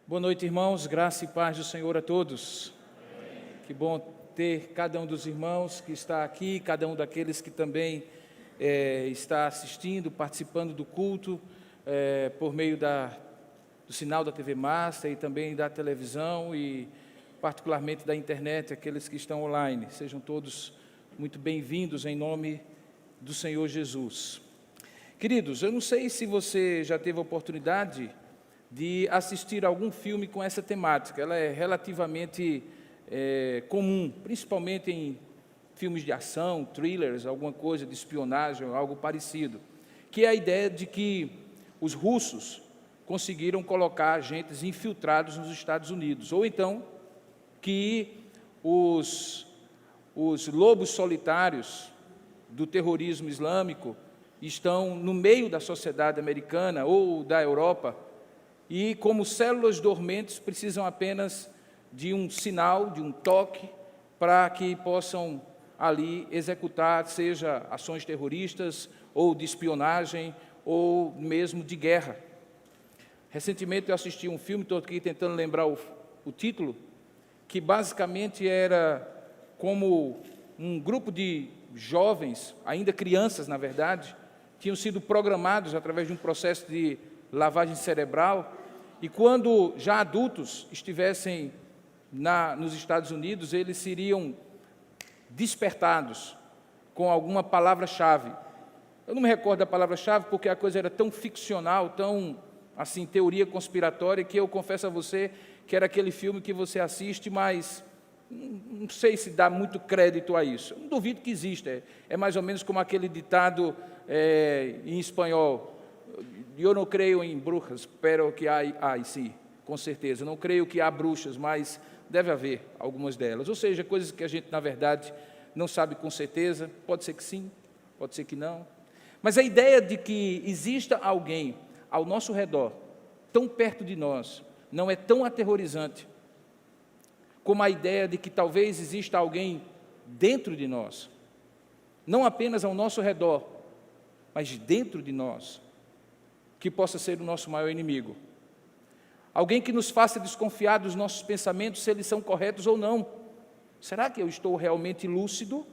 Boa noite, irmãos. Graça e paz do Senhor a todos. Amém. Que bom ter cada um dos irmãos que está aqui, cada um daqueles que também está assistindo, participando do culto, por meio do sinal da TV Master e também da televisão e particularmente da internet, aqueles que estão online. Sejam todos muito bem-vindos em nome do Senhor Jesus. Queridos, eu não sei se você já teve a oportunidade de assistir algum filme com essa temática. Ela é relativamente comum, principalmente em filmes de ação, thrillers, alguma coisa de espionagem, algo parecido, que é a ideia de que os russos conseguiram colocar agentes infiltrados nos Estados Unidos, ou então que os lobos solitários do terrorismo islâmico estão no meio da sociedade americana ou da Europa, e como células dormentes precisam apenas de um sinal, de um toque, para que possam ali executar, seja ações terroristas, ou de espionagem, ou mesmo de guerra. Recentemente eu assisti um filme, estou aqui tentando lembrar o título, que basicamente era como um grupo de jovens, ainda crianças na verdade, tinham sido programados através de um processo de lavagem cerebral, e quando já adultos estivessem nos Estados Unidos, eles seriam despertados com alguma palavra-chave. Eu não me recordo da palavra-chave porque a coisa era tão ficcional, tão assim, teoria conspiratória, que eu confesso a você que era aquele filme que você assiste, mas não sei se dá muito crédito a isso. Eu não duvido que exista, é mais ou menos como aquele ditado em espanhol: eu não creio em bruxas, pero que há, sim, com certeza. Não creio que há bruxas, mas deve haver algumas delas. Ou seja, coisas que a gente, na verdade, não sabe com certeza. Pode ser que sim, pode ser que não. Mas a ideia de que exista alguém ao nosso redor, tão perto de nós, não é tão aterrorizante como a ideia de que talvez exista alguém dentro de nós, não apenas ao nosso redor, mas dentro de nós, que possa ser o nosso maior inimigo. Alguém que nos faça desconfiar dos nossos pensamentos, se eles são corretos ou não. Será que eu estou realmente lúcido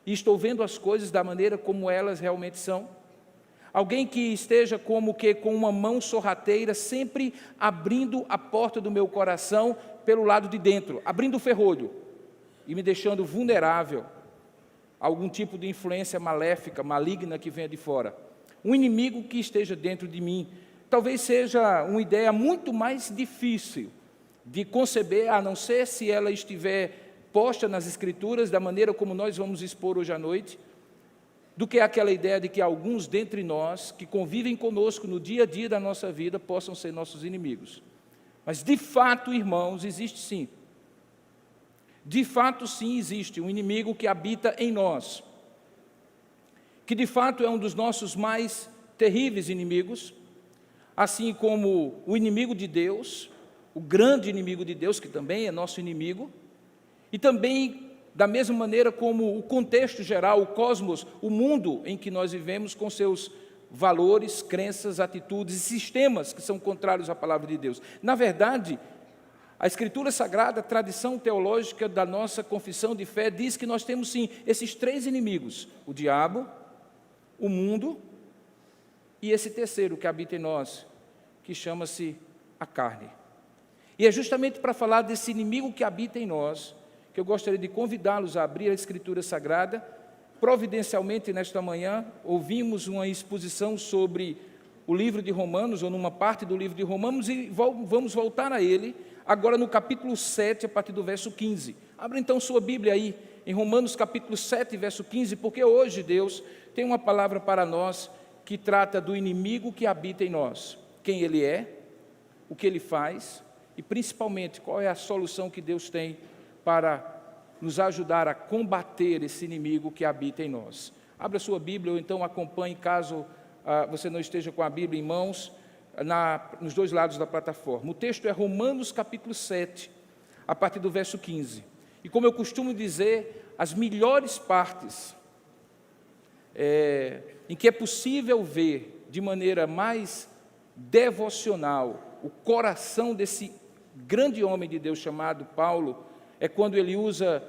e estou vendo as coisas da maneira como elas realmente são? Alguém que esteja como que com uma mão sorrateira, sempre abrindo a porta do meu coração pelo lado de dentro, abrindo o ferrolho e me deixando vulnerável a algum tipo de influência maléfica, maligna que venha de fora. Um inimigo que esteja dentro de mim. Talvez seja uma ideia muito mais difícil de conceber, a não ser se ela estiver posta nas Escrituras, da maneira como nós vamos expor hoje à noite, do que aquela ideia de que alguns dentre nós, que convivem conosco no dia a dia da nossa vida, possam ser nossos inimigos. Mas, de fato, irmãos, existe sim. De fato, sim, existe um inimigo que habita em nós, que de fato é um dos nossos mais terríveis inimigos, assim como o inimigo de Deus, o grande inimigo de Deus, que também é nosso inimigo, e também, da mesma maneira como o contexto geral, o cosmos, o mundo em que nós vivemos, com seus valores, crenças, atitudes e sistemas que são contrários à palavra de Deus. Na verdade, a Escritura Sagrada, a tradição teológica da nossa confissão de fé, diz que nós temos sim esses três inimigos: o diabo, o mundo e esse terceiro que habita em nós, que chama-se a carne. E é justamente para falar desse inimigo que habita em nós que eu gostaria de convidá-los a abrir a Escritura Sagrada. Providencialmente, nesta manhã, ouvimos uma exposição sobre o livro de Romanos, ou numa parte do livro de Romanos, e vamos voltar a ele, agora no capítulo 7, a partir do verso 15. Abra então sua Bíblia aí, em Romanos capítulo 7, verso 15, porque hoje Deus tem uma palavra para nós que trata do inimigo que habita em nós, quem ele é, o que ele faz e principalmente qual é a solução que Deus tem para nos ajudar a combater esse inimigo que habita em nós. Abra sua Bíblia ou então acompanhe, caso você não esteja com a Bíblia em mãos, nos dois lados da plataforma. O texto é Romanos capítulo 7, a partir do verso 15. E como eu costumo dizer, as melhores partes em que é possível ver de maneira mais devocional o coração desse grande homem de Deus chamado Paulo é quando ele usa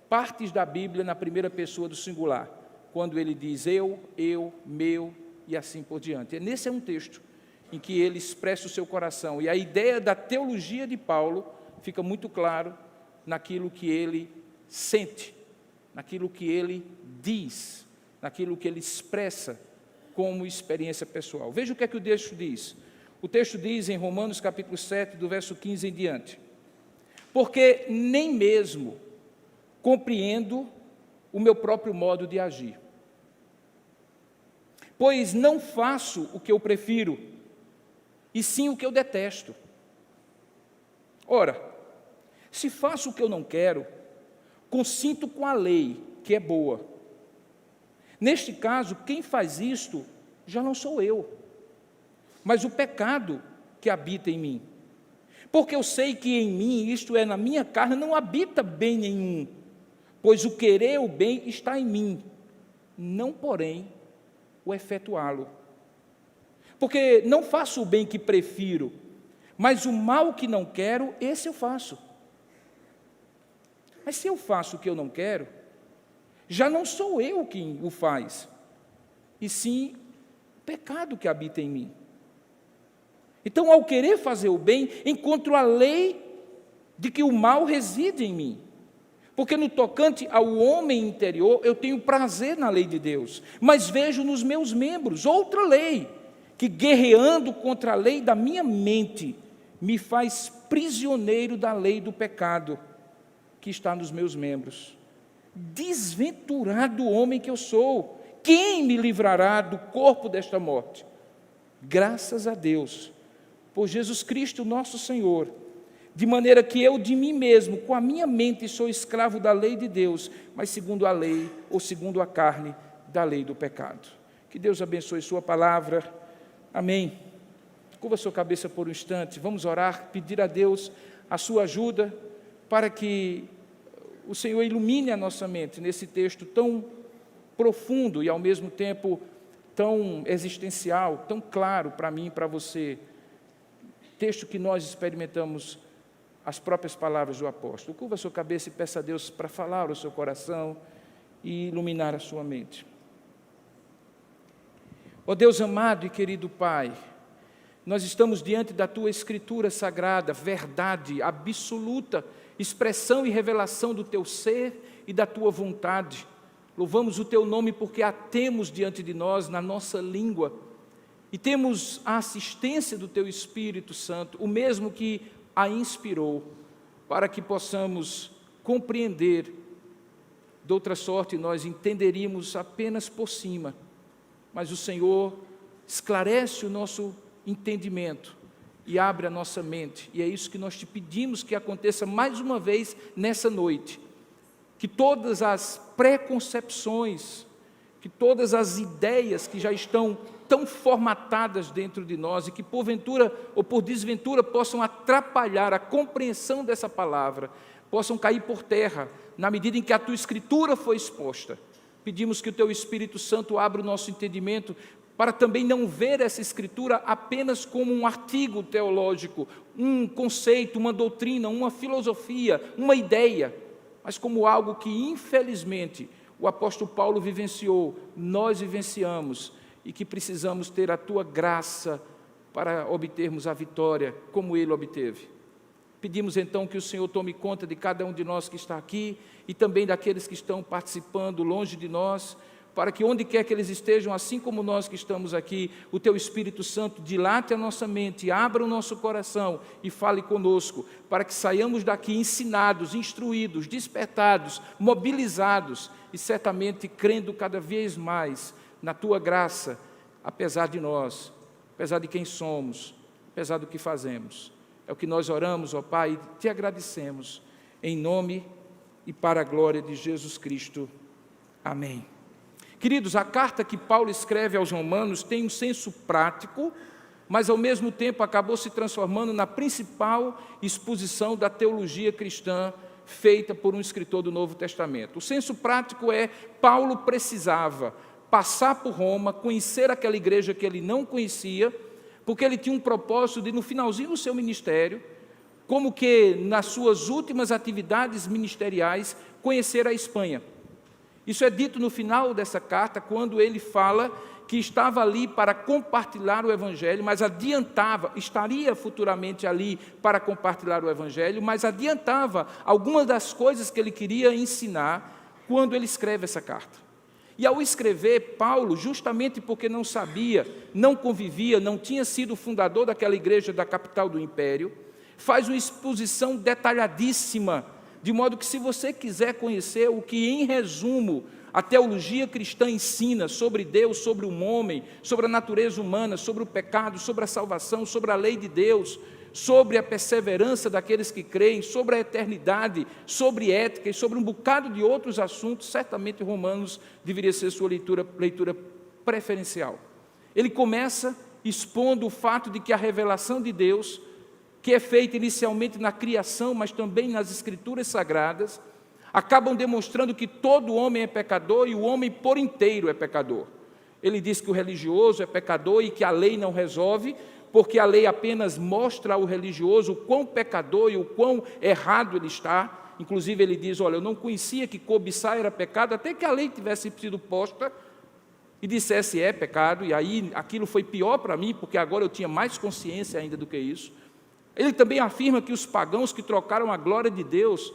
partes da Bíblia na primeira pessoa do singular, quando ele diz eu, meu e assim por diante. Nesse é um texto em que ele expressa o seu coração, e a ideia da teologia de Paulo fica muito claro naquilo que ele sente, naquilo que ele diz, naquilo que ele expressa como experiência pessoal. Veja o que é que o texto diz. O texto diz em Romanos capítulo 7, do verso 15 em diante: porque nem mesmo compreendo o meu próprio modo de agir, pois não faço o que eu prefiro, e sim o que eu detesto. Ora, se faço o que eu não quero, consinto com a lei, que é boa. Neste caso, quem faz isto já não sou eu, mas o pecado que habita em mim. Porque eu sei que em mim, isto é, na minha carne, não habita bem nenhum, pois o querer o bem está em mim, não, porém, o efetuá-lo. Porque não faço o bem que prefiro, mas o mal que não quero, esse eu faço. Mas se eu faço o que eu não quero, já não sou eu quem o faz, e sim o pecado que habita em mim. Então, ao querer fazer o bem, encontro a lei de que o mal reside em mim. Porque no tocante ao homem interior, eu tenho prazer na lei de Deus, mas vejo nos meus membros outra lei, que guerreando contra a lei da minha mente, me faz prisioneiro da lei do pecado que está nos meus membros. Desventurado homem que eu sou, quem me livrará do corpo desta morte? Graças a Deus, por Jesus Cristo nosso Senhor, de maneira que eu de mim mesmo, com a minha mente, sou escravo da lei de Deus, mas segundo a lei, ou segundo a carne, da lei do pecado. Que Deus abençoe sua palavra. Amém. Curva sua cabeça por um instante, vamos orar, pedir a Deus a sua ajuda, para que o Senhor ilumine a nossa mente nesse texto tão profundo e ao mesmo tempo tão existencial, tão claro para mim e para você, texto que nós experimentamos as próprias palavras do apóstolo. Curva a sua cabeça e peça a Deus para falar ao seu coração e iluminar a sua mente. Ó Deus amado e querido Pai, nós estamos diante da Tua Escritura Sagrada, verdade absoluta, expressão e revelação do Teu ser e da Tua vontade. Louvamos o Teu nome porque a temos diante de nós, na nossa língua, e temos a assistência do Teu Espírito Santo, o mesmo que a inspirou, para que possamos compreender. De outra sorte, nós entenderíamos apenas por cima, mas o Senhor esclarece o nosso entendimento e abre a nossa mente, e é isso que nós te pedimos que aconteça mais uma vez nessa noite, que todas as preconcepções, que todas as ideias que já estão tão formatadas dentro de nós e que porventura ou por desventura possam atrapalhar a compreensão dessa palavra, possam cair por terra na medida em que a Tua Escritura foi exposta. Pedimos que o Teu Espírito Santo abra o nosso entendimento para também não ver essa Escritura apenas como um artigo teológico, um conceito, uma doutrina, uma filosofia, uma ideia, mas como algo que, infelizmente, o apóstolo Paulo vivenciou, nós vivenciamos, e que precisamos ter a Tua graça para obtermos a vitória, como ele obteve. Pedimos então que o Senhor tome conta de cada um de nós que está aqui, e também daqueles que estão participando longe de nós, para que onde quer que eles estejam, assim como nós que estamos aqui, o Teu Espírito Santo dilate a nossa mente, abra o nosso coração e fale conosco, para que saiamos daqui ensinados, instruídos, despertados, mobilizados e certamente crendo cada vez mais na Tua graça, apesar de nós, apesar de quem somos, apesar do que fazemos. É o que nós oramos, ó Pai, e Te agradecemos, em nome e para a glória de Jesus Cristo. Amém. Queridos, a carta que Paulo escreve aos Romanos tem um senso prático, mas ao mesmo tempo acabou se transformando na principal exposição da teologia cristã feita por um escritor do Novo Testamento. O senso prático é: Paulo precisava passar por Roma, conhecer aquela igreja que ele não conhecia, porque ele tinha um propósito de, no finalzinho do seu ministério, como que nas suas últimas atividades ministeriais, conhecer a Espanha. Isso é dito no final dessa carta, quando ele fala que estava ali para compartilhar o Evangelho, mas estaria futuramente ali para compartilhar o Evangelho, mas adiantava algumas das coisas que ele queria ensinar quando ele escreve essa carta. E ao escrever, Paulo, justamente porque não sabia, não convivia, não tinha sido fundador daquela igreja da capital do império, faz uma exposição detalhadíssima, de modo que, se você quiser conhecer o que, em resumo, a teologia cristã ensina sobre Deus, sobre o homem, sobre a natureza humana, sobre o pecado, sobre a salvação, sobre a lei de Deus, sobre a perseverança daqueles que creem, sobre a eternidade, sobre ética e sobre um bocado de outros assuntos, certamente Romanos deveria ser sua leitura preferencial. Ele começa expondo o fato de que a revelação de Deus, que é feita inicialmente na criação, mas também nas Escrituras Sagradas, acabam demonstrando que todo homem é pecador e o homem por inteiro é pecador. Ele diz que o religioso é pecador e que a lei não resolve, porque a lei apenas mostra ao religioso o quão pecador e o quão errado ele está. Inclusive ele diz, olha, eu não conhecia que cobiçar era pecado, até que a lei tivesse sido posta e dissesse é pecado, e aí aquilo foi pior para mim, porque agora eu tinha mais consciência ainda do que isso. Ele também afirma que os pagãos que trocaram a glória de Deus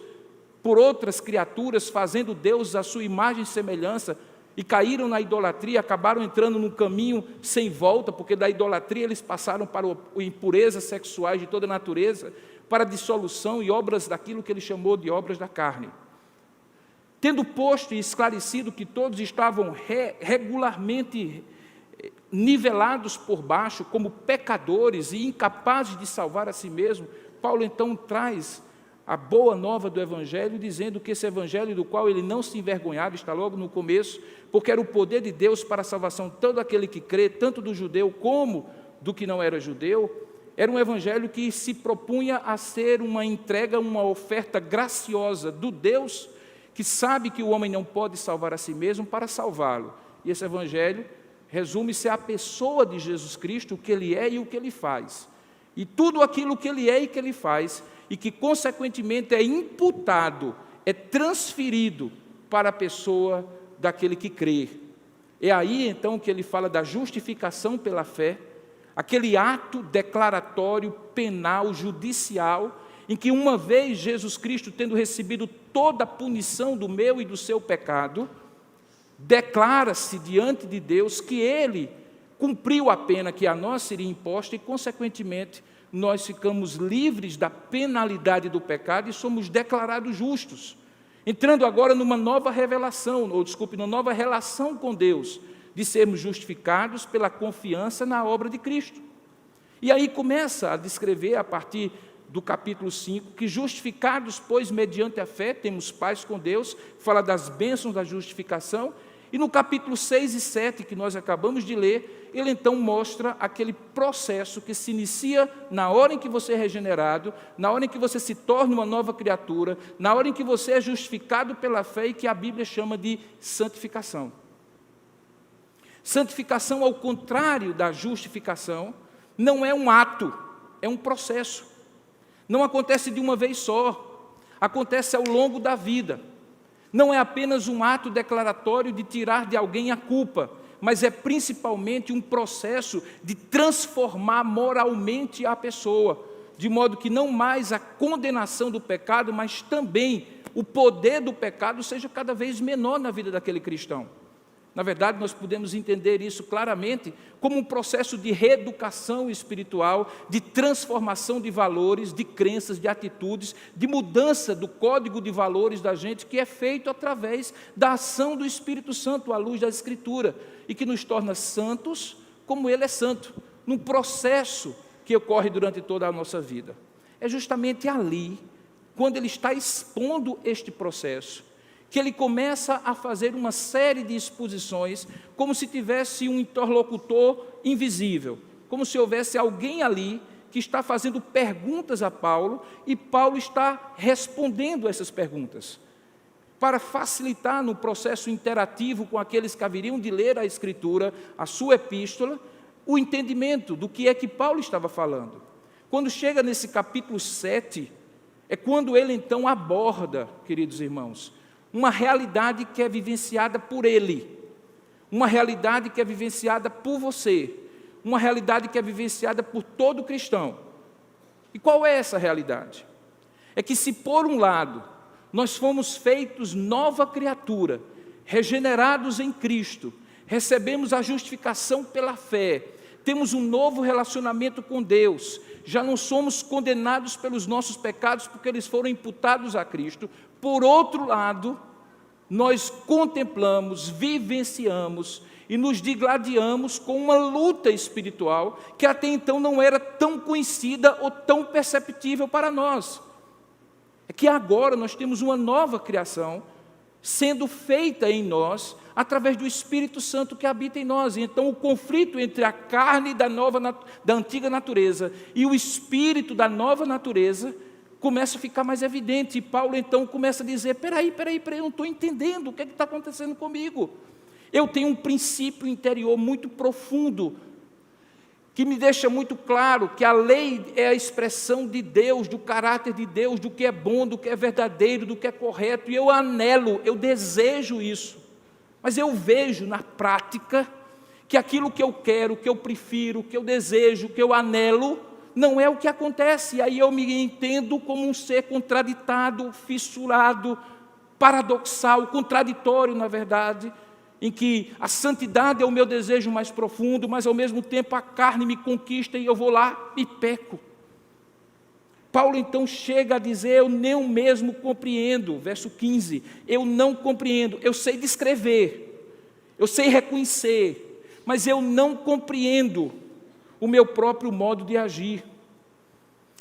por outras criaturas, fazendo Deus a sua imagem e semelhança, e caíram na idolatria, acabaram entrando num caminho sem volta, porque da idolatria eles passaram para impurezas sexuais de toda natureza, para a dissolução e obras daquilo que ele chamou de obras da carne. Tendo posto e esclarecido que todos estavam regularmente nivelados por baixo, como pecadores e incapazes de salvar a si mesmo, Paulo então traz a boa nova do Evangelho, dizendo que esse Evangelho do qual ele não se envergonhava, está logo no começo, porque era o poder de Deus para a salvação de todo aquele que crê, tanto do judeu como do que não era judeu. Era um Evangelho que se propunha a ser uma entrega, uma oferta graciosa do Deus, que sabe que o homem não pode salvar a si mesmo, para salvá-lo. E esse Evangelho resume-se à pessoa de Jesus Cristo, o que ele é e o que ele faz. E tudo aquilo que ele é e que ele faz, e que, consequentemente, é imputado, é transferido para a pessoa daquele que crê. É aí, então, que ele fala da justificação pela fé, aquele ato declaratório, penal, judicial, em que, uma vez Jesus Cristo, tendo recebido toda a punição do meu e do seu pecado, declara-se diante de Deus que ele cumpriu a pena que a nós seria imposta e, consequentemente, nós ficamos livres da penalidade do pecado e somos declarados justos, entrando agora numa nova revelação, numa nova relação com Deus, de sermos justificados pela confiança na obra de Cristo. E aí começa a descrever, a partir do capítulo 5, que justificados, pois, mediante a fé, temos paz com Deus, fala das bênçãos da justificação, e no capítulo 6 e 7, que nós acabamos de ler, ele então mostra aquele processo que se inicia na hora em que você é regenerado, na hora em que você se torna uma nova criatura, na hora em que você é justificado pela fé e que a Bíblia chama de santificação. Santificação, ao contrário da justificação, não é um ato, é um processo. Não acontece de uma vez só, acontece ao longo da vida. Não é apenas um ato declaratório de tirar de alguém a culpa, mas é principalmente um processo de transformar moralmente a pessoa, de modo que não mais a condenação do pecado, mas também o poder do pecado seja cada vez menor na vida daquele cristão. Na verdade, nós podemos entender isso claramente como um processo de reeducação espiritual, de transformação de valores, de crenças, de atitudes, de mudança do código de valores da gente, que é feito através da ação do Espírito Santo, à luz da Escritura, e que nos torna santos como Ele é santo, num processo que ocorre durante toda a nossa vida. É justamente ali, quando Ele está expondo este processo, que ele começa a fazer uma série de exposições, como se tivesse um interlocutor invisível, como se houvesse alguém ali que está fazendo perguntas a Paulo, e Paulo está respondendo essas perguntas, para facilitar no processo interativo com aqueles que haveriam de ler a Escritura, a sua epístola, o entendimento do que é que Paulo estava falando. Quando chega nesse capítulo 7, é quando ele então aborda, queridos irmãos, uma realidade que é vivenciada por ele, uma realidade que é vivenciada por você, uma realidade que é vivenciada por todo cristão. E qual é essa realidade? É que se por um lado nós fomos feitos nova criatura, regenerados em Cristo, recebemos a justificação pela fé, temos um novo relacionamento com Deus, já não somos condenados pelos nossos pecados porque eles foram imputados a Cristo. Por outro lado, nós contemplamos, vivenciamos e nos digladiamos com uma luta espiritual que até então não era tão conhecida ou tão perceptível para nós. É que agora nós temos uma nova criação sendo feita em nós através do Espírito Santo que habita em nós. E então o conflito entre a carne da antiga natureza e o espírito da nova natureza começa a ficar mais evidente. E Paulo então começa a dizer, peraí, eu não estou entendendo o que está acontecendo comigo. Eu tenho um princípio interior muito profundo, que me deixa muito claro que a lei é a expressão de Deus, do caráter de Deus, do que é bom, do que é verdadeiro, do que é correto, e eu anelo, eu desejo isso. Mas eu vejo na prática que aquilo que eu quero, que eu prefiro, que eu desejo, que eu anelo, não é o que acontece. E aí eu me entendo como um ser contraditado, fissurado, paradoxal, contraditório, na verdade, em que a santidade é o meu desejo mais profundo, mas ao mesmo tempo a carne me conquista e eu vou lá e peco. Paulo então chega a dizer, eu nem mesmo compreendo, verso 15, eu não compreendo, eu sei descrever, eu sei reconhecer, mas eu não compreendo o meu próprio modo de agir,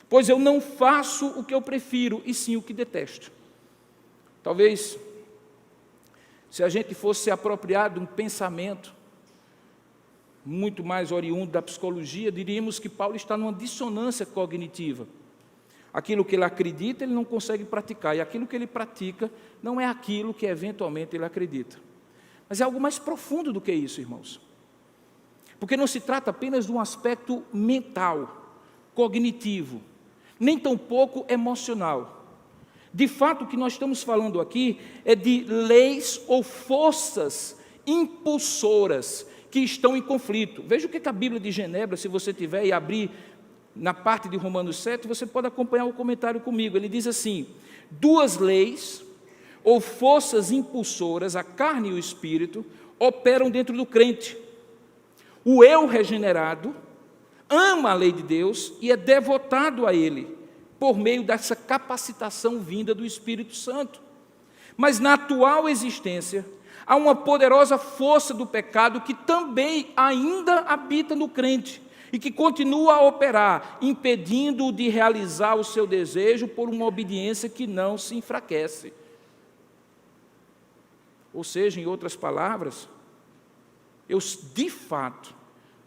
pois eu não faço o que eu prefiro, e sim o que detesto. Talvez, se a gente fosse se apropriar de um pensamento muito mais oriundo da psicologia, diríamos que Paulo está numa dissonância cognitiva. Aquilo que ele acredita, ele não consegue praticar, e aquilo que ele pratica não é aquilo que eventualmente ele acredita. Mas é algo mais profundo do que isso, irmãos. Porque não se trata apenas de um aspecto mental, cognitivo, nem tampouco emocional. De fato, o que nós estamos falando aqui é de leis ou forças impulsoras que estão em conflito. Veja o que a Bíblia de Genebra, se você tiver e abrir na parte de Romanos 7, você pode acompanhar o comentário comigo. Ele diz assim, duas leis ou forças impulsoras, a carne e o espírito, operam dentro do crente. O eu regenerado ama a lei de Deus e é devotado a ele, por meio dessa capacitação vinda do Espírito Santo. Mas na atual existência, há uma poderosa força do pecado que também ainda habita no crente e que continua a operar, impedindo-o de realizar o seu desejo por uma obediência que não se enfraquece. Ou seja, em outras palavras, eu de fato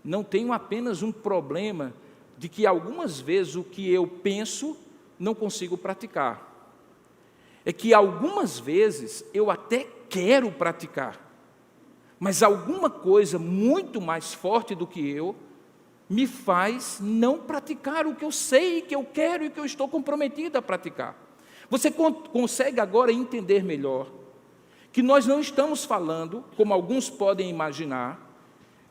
não tenho apenas um problema de que algumas vezes o que eu penso não consigo praticar. É que algumas vezes eu até quero praticar, mas alguma coisa muito mais forte do que eu me faz não praticar o que eu sei, que eu quero e que eu estou comprometido a praticar. Você consegue agora entender melhor que nós não estamos falando, como alguns podem imaginar,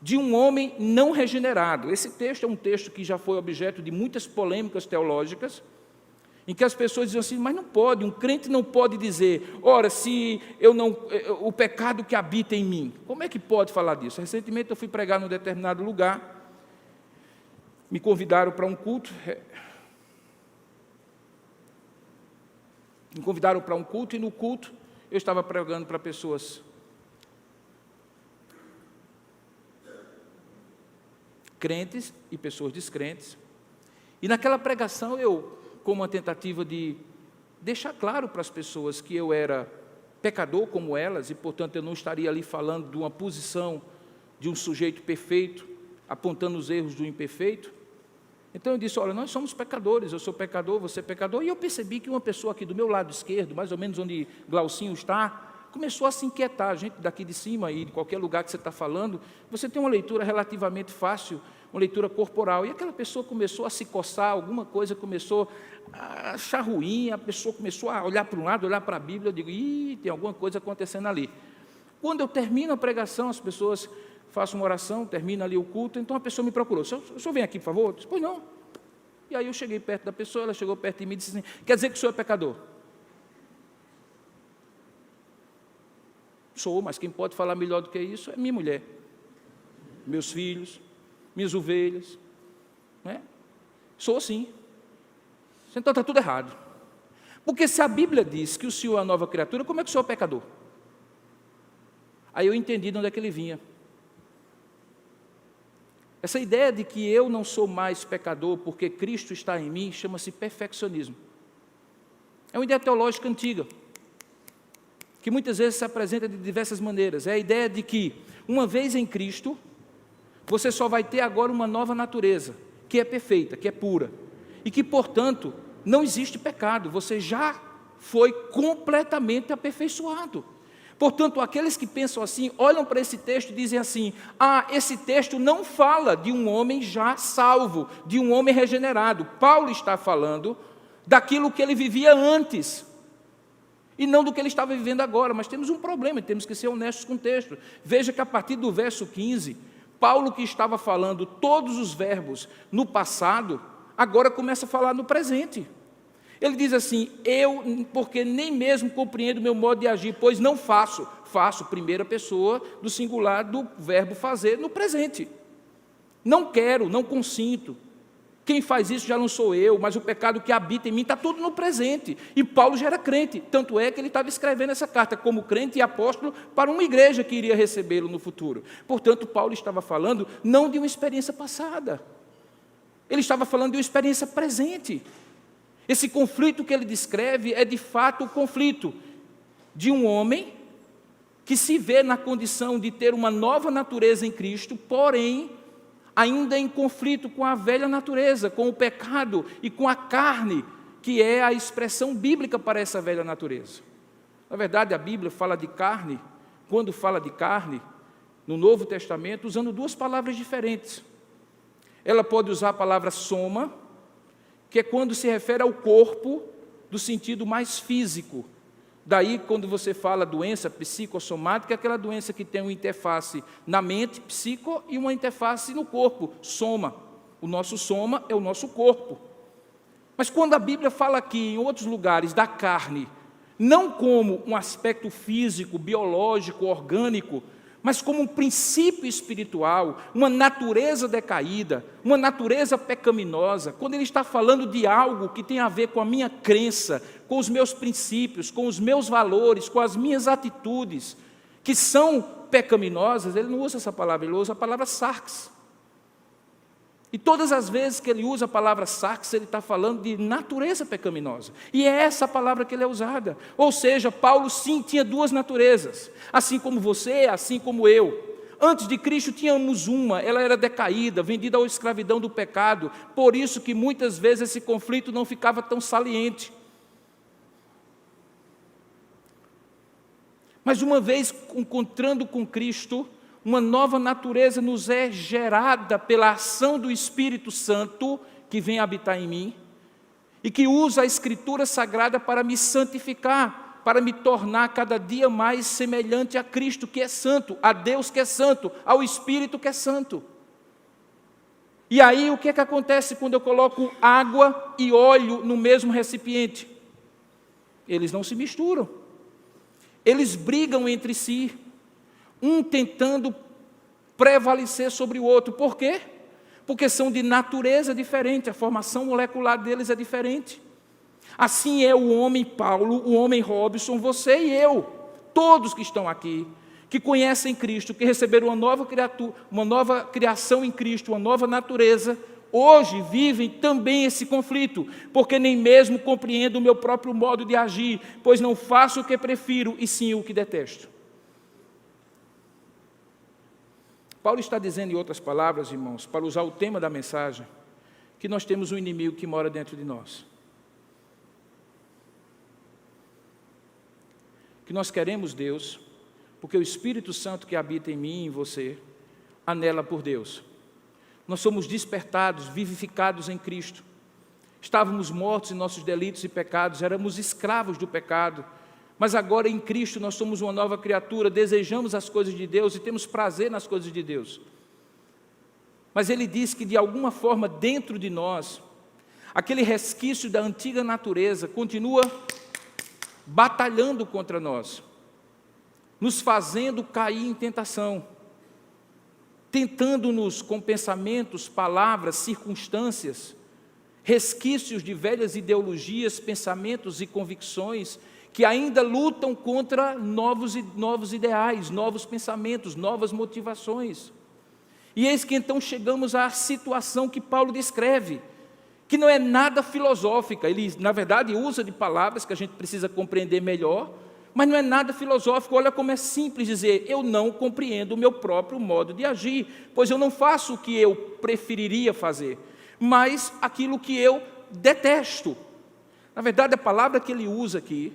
de um homem não regenerado. Esse texto é um texto que já foi objeto de muitas polêmicas teológicas, em que as pessoas dizem assim, mas não pode, um crente não pode dizer, ora, se eu não, o pecado que habita em mim, como é que pode falar disso? Recentemente eu fui pregar num determinado lugar, me convidaram para um culto, e no culto eu estava pregando para pessoas crentes e pessoas descrentes, e naquela pregação eu, como uma tentativa de deixar claro para as pessoas que eu era pecador como elas, e portanto eu não estaria ali falando de uma posição de um sujeito perfeito, apontando os erros do imperfeito. Então eu disse, olha, nós somos pecadores, eu sou pecador, você é pecador, e eu percebi que uma pessoa aqui do meu lado esquerdo, mais ou menos onde Glaucinho está, começou a se inquietar. A gente daqui de cima e de qualquer lugar que você está falando, você tem uma leitura relativamente fácil, uma leitura corporal. E aquela pessoa começou a se coçar, alguma coisa começou a achar ruim, a pessoa começou a olhar para um lado, olhar para a Bíblia. Eu digo, tem alguma coisa acontecendo ali. Quando eu termino a pregação, as pessoas façam uma oração, termina ali o culto, então a pessoa me procurou. O senhor vem aqui, por favor? Eu disse, pois não. E aí eu cheguei perto da pessoa, ela chegou perto de mim e disse assim, quer dizer que o senhor é pecador? Sou, mas quem pode falar melhor do que isso é minha mulher, meus filhos, minhas ovelhas, né? Sou sim. Então está tudo errado. Porque se a Bíblia diz que o Senhor é a nova criatura, como é que o Senhor é pecador? Aí eu entendi de onde é que ele vinha. Essa ideia de que eu não sou mais pecador porque Cristo está em mim, chama-se perfeccionismo. É uma ideia teológica antiga, que muitas vezes se apresenta de diversas maneiras. É a ideia de que, uma vez em Cristo, você só vai ter agora uma nova natureza, que é perfeita, que é pura, e que, portanto, não existe pecado, você já foi completamente aperfeiçoado. Portanto, aqueles que pensam assim, olham para esse texto e dizem assim, esse texto não fala de um homem já salvo, de um homem regenerado. Paulo está falando daquilo que ele vivia antes, e não do que ele estava vivendo agora. Mas temos um problema, temos que ser honestos com o texto. Veja que a partir do verso 15, Paulo, que estava falando todos os verbos no passado, agora começa a falar no presente. Ele diz assim, porque nem mesmo compreendo o meu modo de agir, pois não faço, primeira pessoa do singular do verbo fazer no presente. Não quero, não consinto. Quem faz isso já não sou eu, mas o pecado que habita em mim está tudo no presente. E Paulo já era crente, tanto é que ele estava escrevendo essa carta como crente e apóstolo para uma igreja que iria recebê-lo no futuro. Portanto, Paulo estava falando não de uma experiência passada, ele estava falando de uma experiência presente. Esse conflito que ele descreve é de fato o conflito de um homem que se vê na condição de ter uma nova natureza em Cristo, porém ainda em conflito com a velha natureza, com o pecado e com a carne, que é a expressão bíblica para essa velha natureza. Na verdade, a Bíblia fala de carne, quando fala de carne, no Novo Testamento, usando duas palavras diferentes. Ela pode usar a palavra soma, que é quando se refere ao corpo, do sentido mais físico. Daí, quando você fala doença psicossomática, é aquela doença que tem uma interface na mente, psico, e uma interface no corpo, soma. O nosso soma é o nosso corpo. Mas quando a Bíblia fala aqui, em outros lugares, da carne, não como um aspecto físico, biológico, orgânico, mas como um princípio espiritual, uma natureza decaída, uma natureza pecaminosa, quando ele está falando de algo que tem a ver com a minha crença, com os meus princípios, com os meus valores, com as minhas atitudes, que são pecaminosas, ele não usa essa palavra, ele usa a palavra sarx. E todas as vezes que ele usa a palavra sarx, ele está falando de natureza pecaminosa. E é essa a palavra que ele é usada. Ou seja, Paulo sim tinha duas naturezas. Assim como você, assim como eu. Antes de Cristo tínhamos uma, ela era decaída, vendida à escravidão do pecado. Por isso que muitas vezes esse conflito não ficava tão saliente. Mas uma vez encontrando com Cristo, uma nova natureza nos é gerada pela ação do Espírito Santo, que vem habitar em mim, e que usa a Escritura Sagrada para me santificar, para me tornar cada dia mais semelhante a Cristo, que é santo, a Deus que é santo, ao Espírito que é santo. E aí o que é que acontece quando eu coloco água e óleo no mesmo recipiente? Eles não se misturam, eles brigam entre si, um tentando prevalecer sobre o outro. Por quê? Porque são de natureza diferente, a formação molecular deles é diferente. Assim é o homem Paulo, o homem Robson, você e eu, todos que estão aqui, que conhecem Cristo, que receberam uma nova criatura, uma nova criação em Cristo, uma nova natureza, hoje vivem também esse conflito, porque nem mesmo compreendo o meu próprio modo de agir, pois não faço o que prefiro, e sim o que detesto. Paulo está dizendo, em outras palavras, irmãos, para usar o tema da mensagem, que nós temos um inimigo que mora dentro de nós. que nós queremos Deus, porque o Espírito Santo que habita em mim e em você, anela por Deus. Nós somos despertados, vivificados em Cristo. Estávamos mortos em nossos delitos e pecados, éramos escravos do pecado, mas agora em Cristo nós somos uma nova criatura, desejamos as coisas de Deus e temos prazer nas coisas de Deus. Mas ele diz que de alguma forma dentro de nós, aquele resquício da antiga natureza continua batalhando contra nós, nos fazendo cair em tentação, tentando-nos com pensamentos, palavras, circunstâncias, resquícios de velhas ideologias, pensamentos e convicções que ainda lutam contra novos ideais, novos pensamentos, novas motivações. E eis que então chegamos à situação que Paulo descreve, que não é nada filosófica. Ele, na verdade, usa de palavras que a gente precisa compreender melhor, mas não é nada filosófico. Olha como é simples dizer: eu não compreendo o meu próprio modo de agir, pois eu não faço o que eu preferiria fazer, mas aquilo que eu detesto. Na verdade, a palavra que ele usa aqui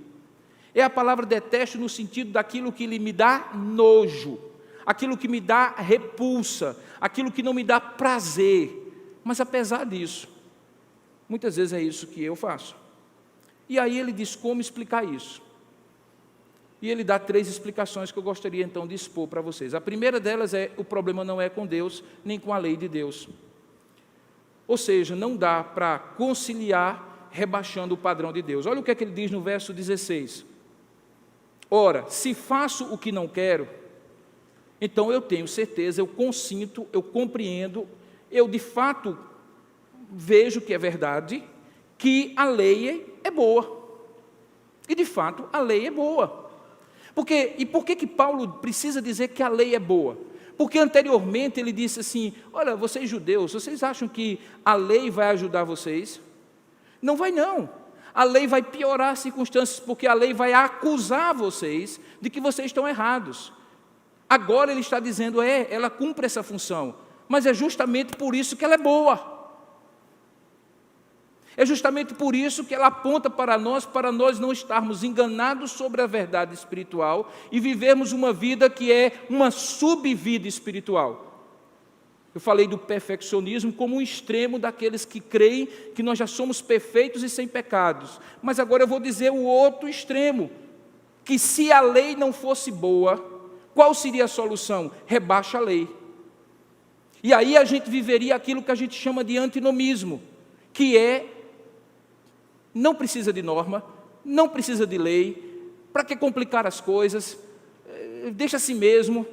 é a palavra detesto no sentido daquilo que me dá nojo, aquilo que me dá repulsa, aquilo que não me dá prazer. Mas apesar disso, muitas vezes é isso que eu faço. E aí ele diz como explicar isso. E ele dá 3 explicações que eu gostaria então de expor para vocês. A primeira delas é: o problema não é com Deus, nem com a lei de Deus. Ou seja, não dá para conciliar rebaixando o padrão de Deus. Olha o que é que ele diz no verso 16. Ora, se faço o que não quero, então eu tenho certeza, eu consinto, eu compreendo, eu de fato vejo que é verdade, que a lei é boa. E de fato a lei é boa. Por que Paulo precisa dizer que a lei é boa? Porque anteriormente ele disse assim: olha, vocês judeus, vocês acham que a lei vai ajudar vocês? Não vai não. A lei vai piorar as circunstâncias, porque a lei vai acusar vocês de que vocês estão errados. Agora ele está dizendo: ela cumpre essa função, mas é justamente por isso que ela é boa. É justamente por isso que ela aponta para nós não estarmos enganados sobre a verdade espiritual e vivermos uma vida que é uma subvida espiritual. Eu falei do perfeccionismo como um extremo daqueles que creem que nós já somos perfeitos e sem pecados. Mas agora eu vou dizer o outro extremo, que se a lei não fosse boa, qual seria a solução? Rebaixa a lei. E aí a gente viveria aquilo que a gente chama de antinomismo, que é: não precisa de norma, não precisa de lei, para que complicar as coisas, deixa assim mesmo,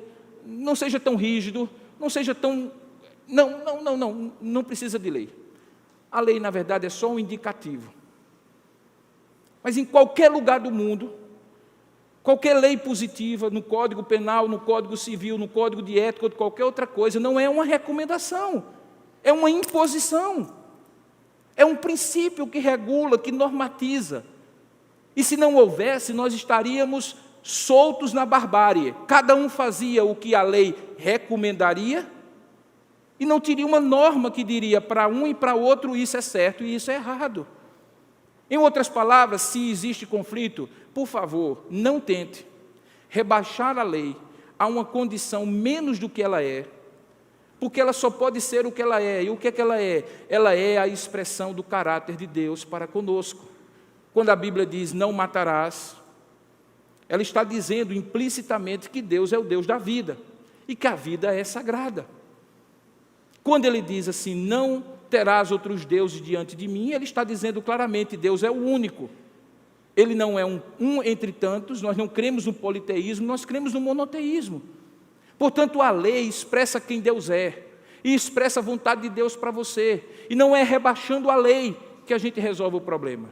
não seja tão rígido, não seja tão... Não precisa de lei. A lei, na verdade, é só um indicativo. Mas em qualquer lugar do mundo, qualquer lei positiva, no Código Penal, no Código Civil, no Código de Ética ou de qualquer outra coisa, não é uma recomendação, é uma imposição. É um princípio que regula, que normatiza. E se não houvesse, nós estaríamos soltos na barbárie. Cada um fazia o que a lei recomendaria e não teria uma norma que diria para um e para outro: isso é certo e isso é errado. Em outras palavras, se existe conflito, por favor, não tente rebaixar a lei a uma condição menos do que ela é, porque ela só pode ser o que ela é. E o que é que ela é? Ela é a expressão do caráter de Deus para conosco. Quando a Bíblia diz: não matarás, ela está dizendo implicitamente que Deus é o Deus da vida e que a vida é sagrada. Quando ele diz assim: não terás outros deuses diante de mim, ele está dizendo claramente: Deus é o único. Ele não é um entre tantos. Nós não cremos no politeísmo, nós cremos no monoteísmo. Portanto, a lei expressa quem Deus é e expressa a vontade de Deus para você. E não é rebaixando a lei que a gente resolve o problema.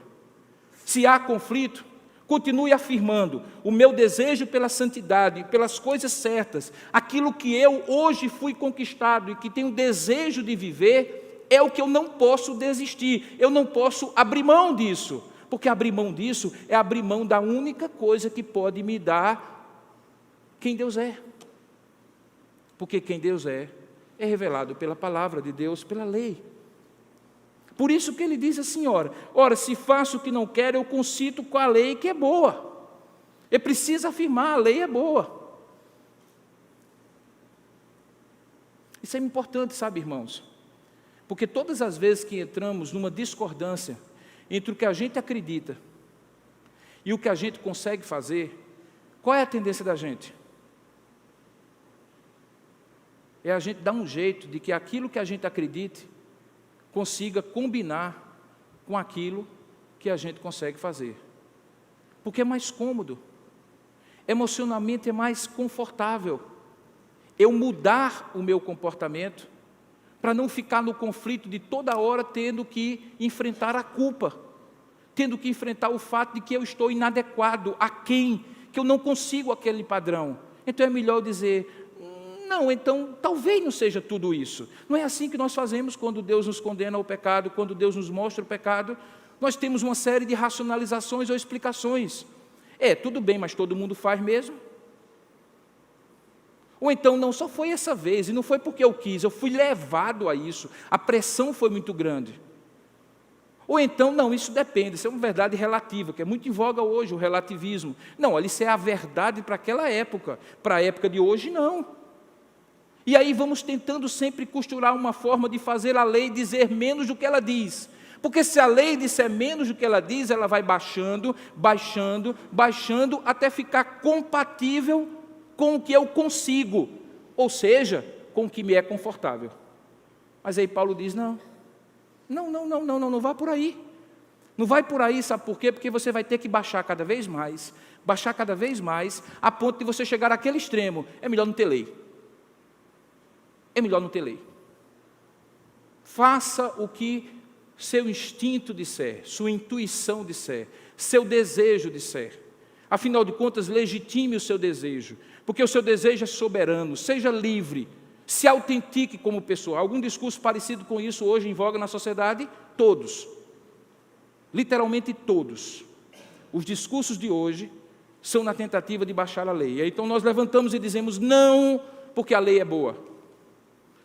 Se há conflito, continue afirmando: o meu desejo pela santidade, pelas coisas certas, aquilo que eu hoje fui conquistado e que tenho desejo de viver, é o que eu não posso desistir. Eu não posso abrir mão disso, porque abrir mão disso é abrir mão da única coisa que pode me dar quem Deus é. Porque quem Deus é revelado pela palavra de Deus, pela lei. Por isso que ele diz assim: ora, se faço o que não quero, eu consinto com a lei que é boa. Ele precisa afirmar, a lei é boa. Isso é importante, sabe, irmãos? Porque todas as vezes que entramos numa discordância entre o que a gente acredita e o que a gente consegue fazer, qual é a tendência da gente? É a gente dar um jeito de que aquilo que a gente acredite consiga combinar com aquilo que a gente consegue fazer. Porque é mais cômodo, emocionalmente é mais confortável eu mudar o meu comportamento para não ficar no conflito de toda hora tendo que enfrentar a culpa, tendo que enfrentar o fato de que eu estou inadequado, aquém, que eu não consigo aquele padrão. Então é melhor eu dizer, não, então talvez não seja tudo isso. Não é assim que nós fazemos quando Deus nos condena ao pecado, quando Deus nos mostra o pecado. Nós temos uma série de racionalizações ou explicações. Tudo bem, mas todo mundo faz mesmo. Ou então, não, só foi essa vez, e não foi porque eu quis, eu fui levado a isso, a pressão foi muito grande. Ou então, não, isso depende, isso é uma verdade relativa, que é muito em voga hoje, o relativismo. Não, olha, isso é a verdade para aquela época, para a época de hoje, não. E aí vamos tentando sempre costurar uma forma de fazer a lei dizer menos do que ela diz. Porque se a lei disser menos do que ela diz, ela vai baixando, baixando, baixando, até ficar compatível com o que eu consigo, ou seja, com o que me é confortável. Mas aí Paulo diz, não vá por aí. Não vai por aí, sabe por quê? Porque você vai ter que baixar cada vez mais, a ponto de você chegar àquele extremo. É melhor não ter lei. É melhor não ter lei. Faça o que seu instinto disser, sua intuição disser, seu desejo disser. Afinal de contas, legitime o seu desejo, porque o seu desejo é soberano, seja livre, se autentique como pessoa. Algum discurso parecido com isso hoje em voga na sociedade? Todos. Literalmente todos. Os discursos de hoje são na tentativa de baixar a lei. Então nós levantamos e dizemos não, porque a lei é boa.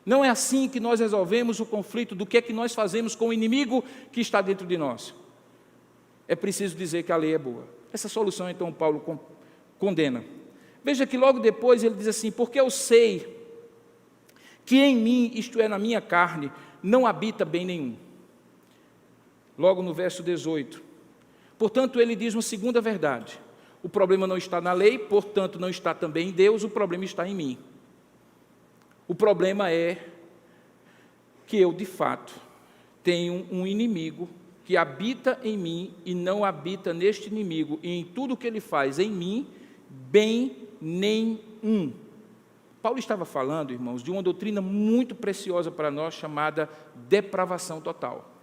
Não é assim que nós resolvemos o conflito do que é que nós fazemos com o inimigo que está dentro de nós. É preciso dizer que a lei é boa. Essa solução, então, Paulo condena. Veja que logo depois ele diz assim, porque eu sei que em mim, isto é, na minha carne, não habita bem nenhum. Logo no verso 18. Portanto, ele diz uma segunda verdade. O problema não está na lei, portanto, não está também em Deus, o problema está em mim. O problema é que eu, de fato, tenho um inimigo que habita em mim e não habita neste inimigo, e em tudo que ele faz em mim, bem nenhum. Paulo estava falando, irmãos, de uma doutrina muito preciosa para nós, chamada depravação total.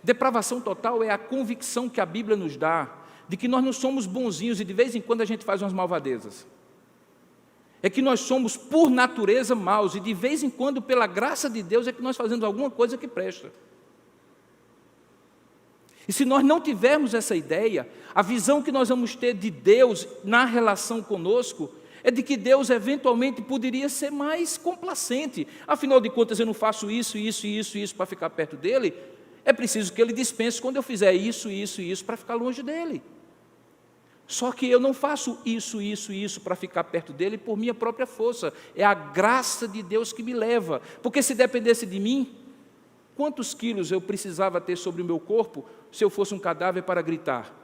Depravação total é a convicção que a Bíblia nos dá de que nós não somos bonzinhos e de vez em quando a gente faz umas malvadezas. É que nós somos, por natureza, maus, e de vez em quando, pela graça de Deus, é que nós fazemos alguma coisa que presta. E se nós não tivermos essa ideia, a visão que nós vamos ter de Deus na relação conosco é de que Deus eventualmente poderia ser mais complacente. Afinal de contas, eu não faço isso para ficar perto dele. É preciso que ele dispense quando eu fizer isso para ficar longe dele. Só que eu não faço isso para ficar perto dele por minha própria força. É a graça de Deus que me leva. Porque se dependesse de mim, quantos quilos eu precisava ter sobre o meu corpo se eu fosse um cadáver para gritar?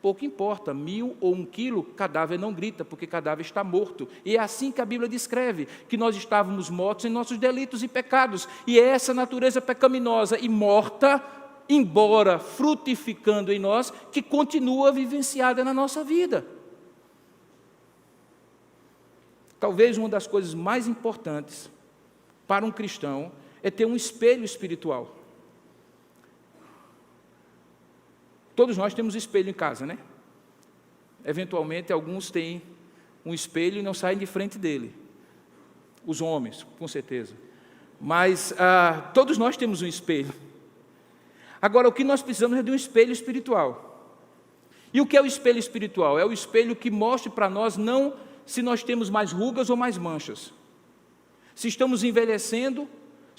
Pouco importa, 1000 ou 1 quilo, cadáver não grita, porque cadáver está morto. E é assim que a Bíblia descreve, que nós estávamos mortos em nossos delitos e pecados. E é essa natureza pecaminosa e morta, embora frutificando em nós, que continua vivenciada na nossa vida. Talvez uma das coisas mais importantes para um cristão é ter um espelho espiritual. Todos nós temos espelho em casa, né? Eventualmente, alguns têm um espelho e não saem de frente dele. Os homens, com certeza. Mas todos nós temos um espelho. Agora, o que nós precisamos é de um espelho espiritual. E o que é o espelho espiritual? É o espelho que mostre para nós não se nós temos mais rugas ou mais manchas. Se estamos envelhecendo,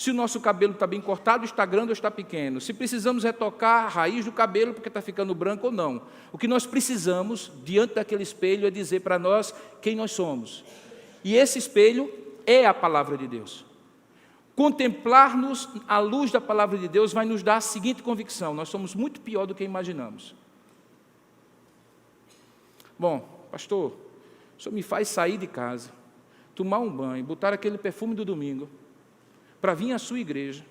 se o nosso cabelo está bem cortado, está grande ou está pequeno, se precisamos retocar a raiz do cabelo porque está ficando branco ou não. O que nós precisamos, diante daquele espelho, é dizer para nós quem nós somos. E esse espelho é a palavra de Deus. Contemplar-nos à luz da palavra de Deus vai nos dar a seguinte convicção: nós somos muito pior do que imaginamos. Bom, pastor, o senhor me faz sair de casa, tomar um banho, botar aquele perfume do domingo, para vir à sua igreja,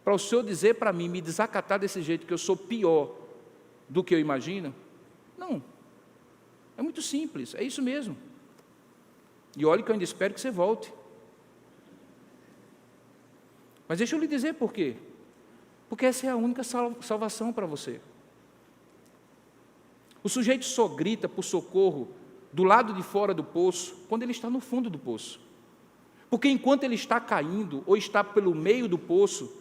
para o senhor dizer para mim, me desacatar desse jeito, que eu sou pior do que eu imagino? Não, é muito simples, é isso mesmo. E olhe que eu ainda espero que você volte. Mas deixa eu lhe dizer por quê. Porque essa é a única salvação para você. O sujeito só grita por socorro do lado de fora do poço quando ele está no fundo do poço. Porque enquanto ele está caindo ou está pelo meio do poço,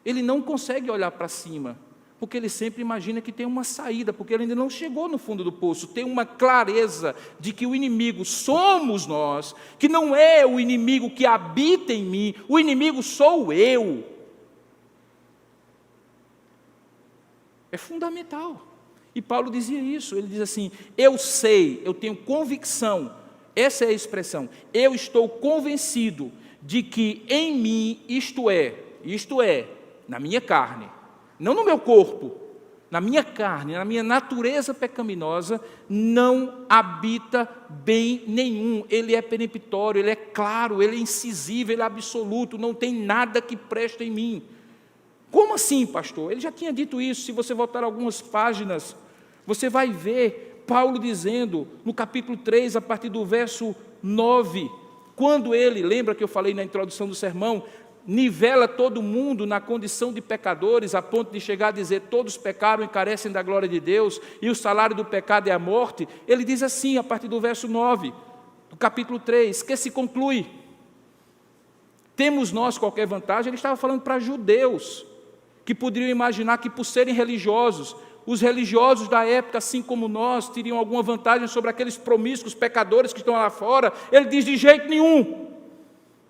ele não consegue olhar para cima, porque ele sempre imagina que tem uma saída, porque ele ainda não chegou no fundo do poço. Tem uma clareza de que o inimigo somos nós, que não é o inimigo que habita em mim, o inimigo sou eu. É fundamental. E Paulo dizia isso, ele diz assim: eu sei, eu tenho convicção, essa é a expressão, eu estou convencido de que em mim, isto é, na minha carne, não no meu corpo, na minha carne, na minha natureza pecaminosa, não habita bem nenhum. Ele é peremptório, ele é claro, ele é incisivo, ele é absoluto, não tem nada que preste em mim. Como assim, pastor? Ele já tinha dito isso. Se você voltar algumas páginas, você vai ver Paulo dizendo, no capítulo 3, a partir do verso 9, quando ele, lembra que eu falei na introdução do sermão, nivela todo mundo na condição de pecadores, a ponto de chegar a dizer, todos pecaram e carecem da glória de Deus, e o salário do pecado é a morte. Ele diz assim, a partir do verso 9, do capítulo 3, que se conclui: temos nós qualquer vantagem? Ele estava falando para judeus, que poderiam imaginar que, por serem religiosos, os religiosos da época, assim como nós, teriam alguma vantagem sobre aqueles promíscuos pecadores que estão lá fora. Ele diz: de jeito nenhum,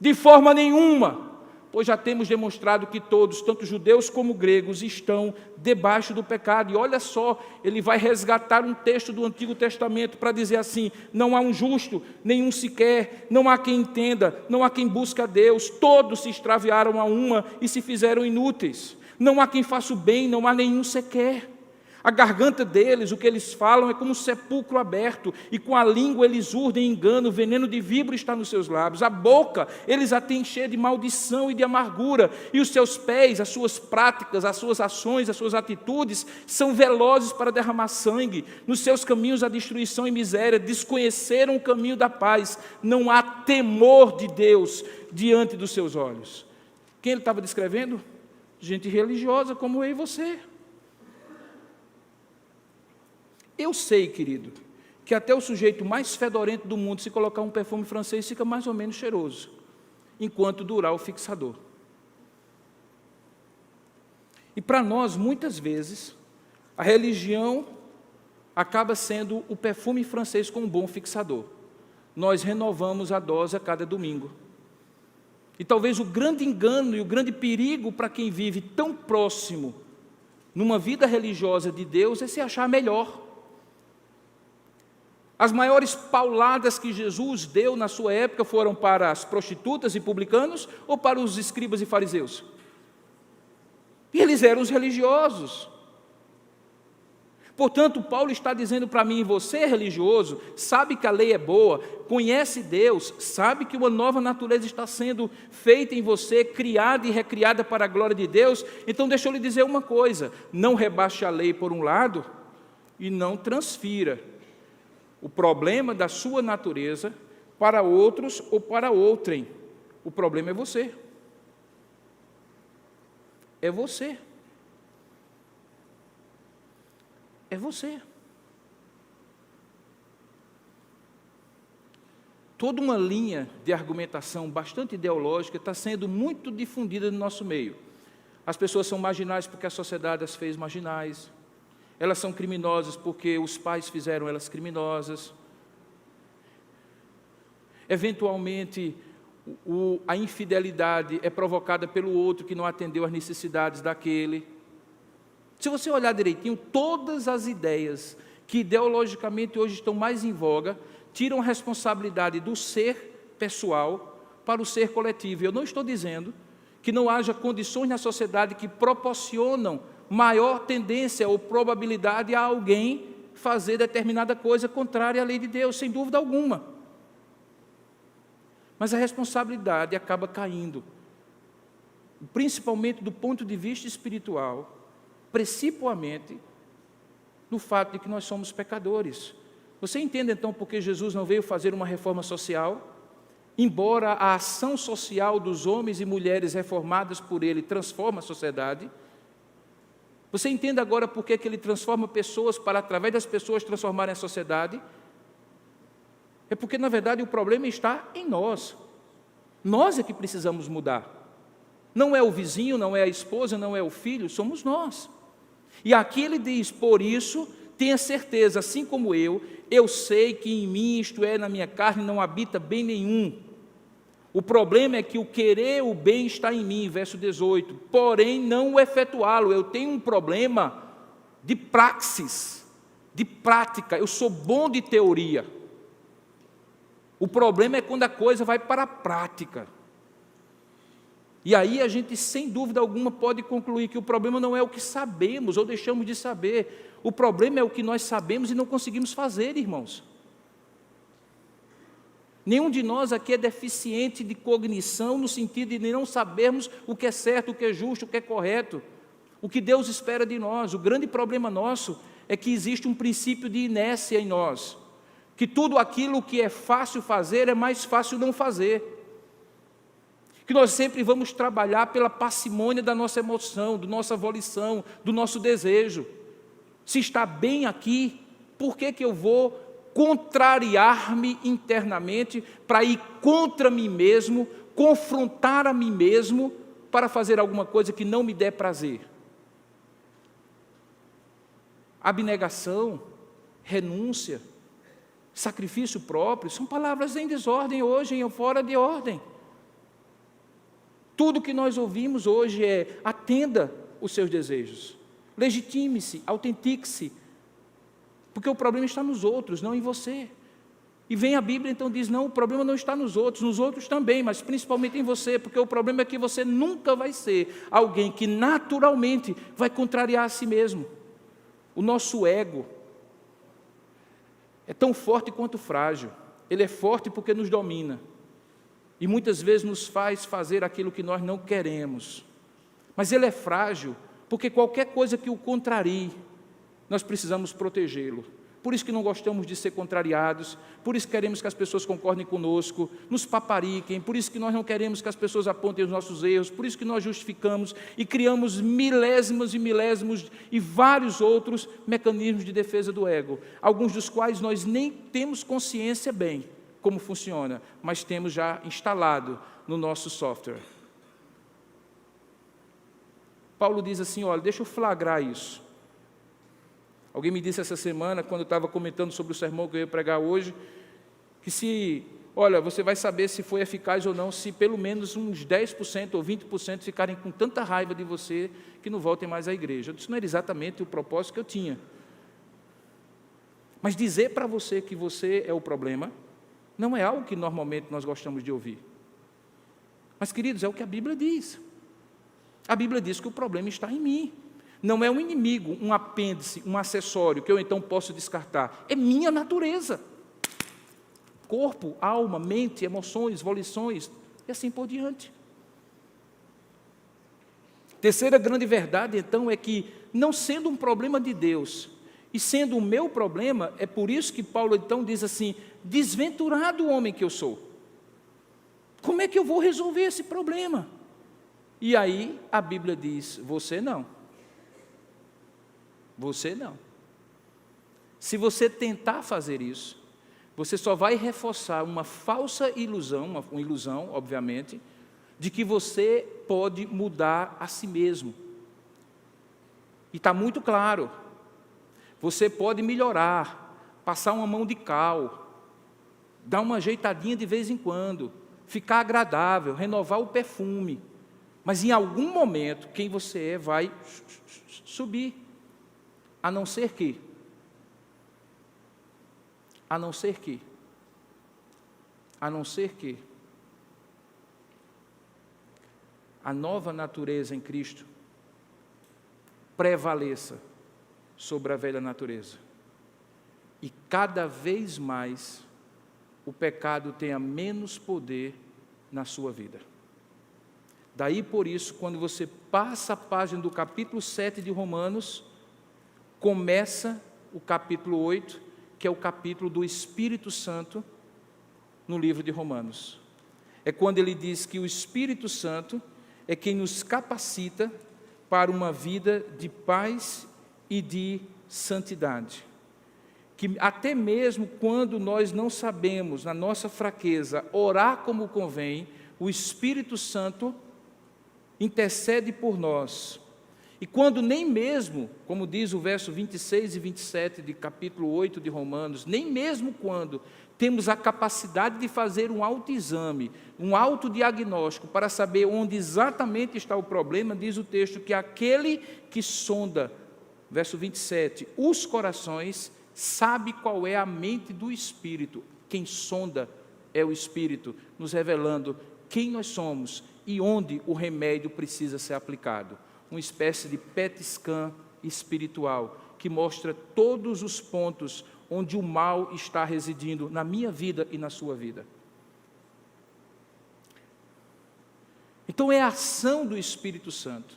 de forma nenhuma, pois já temos demonstrado que todos, tanto judeus como gregos, estão debaixo do pecado. E olha só, ele vai resgatar um texto do Antigo Testamento para dizer assim: não há um justo, nenhum sequer, não há quem entenda, não há quem busque a Deus, todos se extraviaram a uma e se fizeram inúteis. Não há quem faça o bem, não há nenhum sequer. A garganta deles, o que eles falam, é como um sepulcro aberto, e com a língua eles urdem engano, o veneno de víbora está nos seus lábios. A boca eles a têm cheia de maldição e de amargura, e os seus pés, as suas práticas, as suas ações, as suas atitudes, são velozes para derramar sangue. Nos seus caminhos a destruição e miséria, desconheceram o caminho da paz. Não há temor de Deus diante dos seus olhos. Quem ele estava descrevendo? Gente religiosa como eu e você. Eu sei, querido, que até o sujeito mais fedorento do mundo, se colocar um perfume francês, fica mais ou menos cheiroso, enquanto durar o fixador. E para nós, muitas vezes, a religião acaba sendo o perfume francês com um bom fixador. Nós renovamos a dose a cada domingo. E talvez o grande engano e o grande perigo para quem vive tão próximo numa vida religiosa de Deus é se achar melhor. As maiores pauladas que Jesus deu na sua época foram para as prostitutas e publicanos ou para os escribas e fariseus? E eles eram os religiosos. Portanto, Paulo está dizendo para mim: você é religioso, sabe que a lei é boa, conhece Deus, sabe que uma nova natureza está sendo feita em você, criada e recriada para a glória de Deus. Então deixa eu lhe dizer uma coisa: não rebaixe a lei por um lado e não transfira o problema da sua natureza para outros ou para outrem. O problema é você. É você. É você. Toda uma linha de argumentação bastante ideológica está sendo muito difundida no nosso meio. As pessoas são marginais porque a sociedade as fez marginais. Elas são criminosas porque os pais fizeram elas criminosas. Eventualmente, A infidelidade é provocada pelo outro que não atendeu às necessidades daquele. Se você olhar direitinho, todas as ideias que ideologicamente hoje estão mais em voga, tiram a responsabilidade do ser pessoal para o ser coletivo. Eu não estou dizendo que não haja condições na sociedade que proporcionam maior tendência ou probabilidade a alguém fazer determinada coisa contrária à lei de Deus, sem dúvida alguma. Mas a responsabilidade acaba caindo, principalmente do ponto de vista espiritual, principalmente no fato de que nós somos pecadores. Você entende então por que Jesus não veio fazer uma reforma social? Embora a ação social dos homens e mulheres reformadas por Ele transforma a sociedade, você entende agora por que Ele transforma pessoas para, através das pessoas, transformarem a sociedade? É porque, na verdade, o problema está em nós. Nós é que precisamos mudar. Não é o vizinho, não é a esposa, não é o filho, somos nós. E aqui ele diz, por isso, tenha certeza, assim como eu sei que em mim, isto é, na minha carne, não habita bem nenhum. O problema é que o querer o bem está em mim, verso 18, porém não o efetuá-lo. Eu tenho um problema de praxis, de prática, eu sou bom de teoria. O problema é quando a coisa vai para a prática. E aí a gente, sem dúvida alguma, pode concluir que o problema não é o que sabemos ou deixamos de saber. O problema é o que nós sabemos e não conseguimos fazer, irmãos. Nenhum de nós aqui é deficiente de cognição no sentido de não sabermos o que é certo, o que é justo, o que é correto, o que Deus espera de nós. O grande problema nosso é que existe um princípio de inércia em nós, que tudo aquilo que é fácil fazer é mais fácil não fazer, que nós sempre vamos trabalhar pela parcimônia da nossa emoção, da nossa volição, do nosso desejo. Se está bem aqui, por que eu vou contrariar-me internamente para ir contra mim mesmo, confrontar a mim mesmo para fazer alguma coisa que não me dê prazer? Abnegação, renúncia, sacrifício próprio, são palavras em desordem hoje, em fora de ordem. Tudo que nós ouvimos hoje é: atenda os seus desejos, legitime-se, autentique-se, porque o problema está nos outros, não em você. E vem a Bíblia então diz: não, o problema não está nos outros também, mas principalmente em você, porque o problema é que você nunca vai ser alguém que naturalmente vai contrariar a si mesmo. O nosso ego é tão forte quanto frágil. Ele é forte porque nos domina e muitas vezes nos faz fazer aquilo que nós não queremos. Mas ele é frágil porque qualquer coisa que o contrarie, nós precisamos protegê-lo. Por isso que não gostamos de ser contrariados, por isso que queremos que as pessoas concordem conosco, nos papariquem, por isso que nós não queremos que as pessoas apontem os nossos erros, por isso que nós justificamos e criamos milésimos e milésimos e vários outros mecanismos de defesa do ego, alguns dos quais nós nem temos consciência bem como funciona, mas temos já instalado no nosso software. Paulo diz assim, olha, deixa eu flagrar isso. Alguém me disse essa semana, quando eu estava comentando sobre o sermão que eu ia pregar hoje, que olha, você vai saber se foi eficaz ou não, se pelo menos uns 10% ou 20% ficarem com tanta raiva de você que não voltem mais à igreja. Isso não era exatamente o propósito que eu tinha. Mas dizer para você que você é o problema, não é algo que normalmente nós gostamos de ouvir. Mas, queridos, é o que a Bíblia diz. A Bíblia diz que o problema está em mim. Não é um inimigo, um apêndice, um acessório que eu então posso descartar. É minha natureza. Corpo, alma, mente, emoções, volições, e assim por diante. Terceira grande verdade, então, é que, não sendo um problema de Deus, e sendo o meu problema, é por isso que Paulo então diz assim, desventurado homem que eu sou. Como é que eu vou resolver esse problema? E aí a Bíblia diz, você não. Você não. Se você tentar fazer isso, você só vai reforçar uma falsa ilusão, uma ilusão, obviamente, de que você pode mudar a si mesmo. E está muito claro. Você pode melhorar, passar uma mão de cal, dar uma ajeitadinha de vez em quando, ficar agradável, renovar o perfume. Mas em algum momento, quem você é vai subir. A não ser que a nova natureza em Cristo prevaleça sobre a velha natureza. E cada vez mais o pecado tenha menos poder na sua vida. Daí por isso, quando você passa a página do capítulo 7 de Romanos, começa o capítulo 8, que é o capítulo do Espírito Santo no livro de Romanos. É quando ele diz que o Espírito Santo é quem nos capacita para uma vida de paz e de santidade. Que até mesmo quando nós não sabemos, na nossa fraqueza, orar como convém, o Espírito Santo intercede por nós. E quando nem mesmo, como diz o verso 26 e 27 de capítulo 8 de Romanos, nem mesmo quando temos a capacidade de fazer um autoexame, um autodiagnóstico para saber onde exatamente está o problema, diz o texto que aquele que sonda, verso 27, os corações, sabe qual é a mente do Espírito. Quem sonda é o Espírito, nos revelando quem nós somos e onde o remédio precisa ser aplicado. Uma espécie de PET scan espiritual, que mostra todos os pontos onde o mal está residindo na minha vida e na sua vida. Então é a ação do Espírito Santo,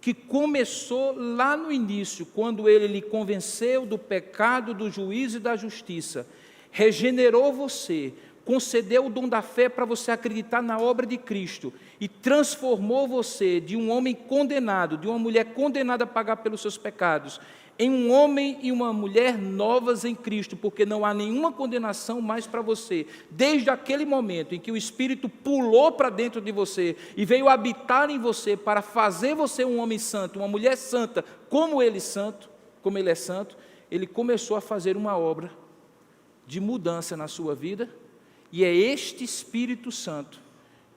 que começou lá no início, quando ele lhe convenceu do pecado, do juízo e da justiça, regenerou você, concedeu o dom da fé para você acreditar na obra de Cristo e transformou você de um homem condenado, de uma mulher condenada a pagar pelos seus pecados, em um homem e uma mulher novas em Cristo, porque não há nenhuma condenação mais para você. Desde aquele momento em que o Espírito pulou para dentro de você e veio habitar em você para fazer você um homem santo, uma mulher santa, como ele é santo, ele começou a fazer uma obra de mudança na sua vida. E é este Espírito Santo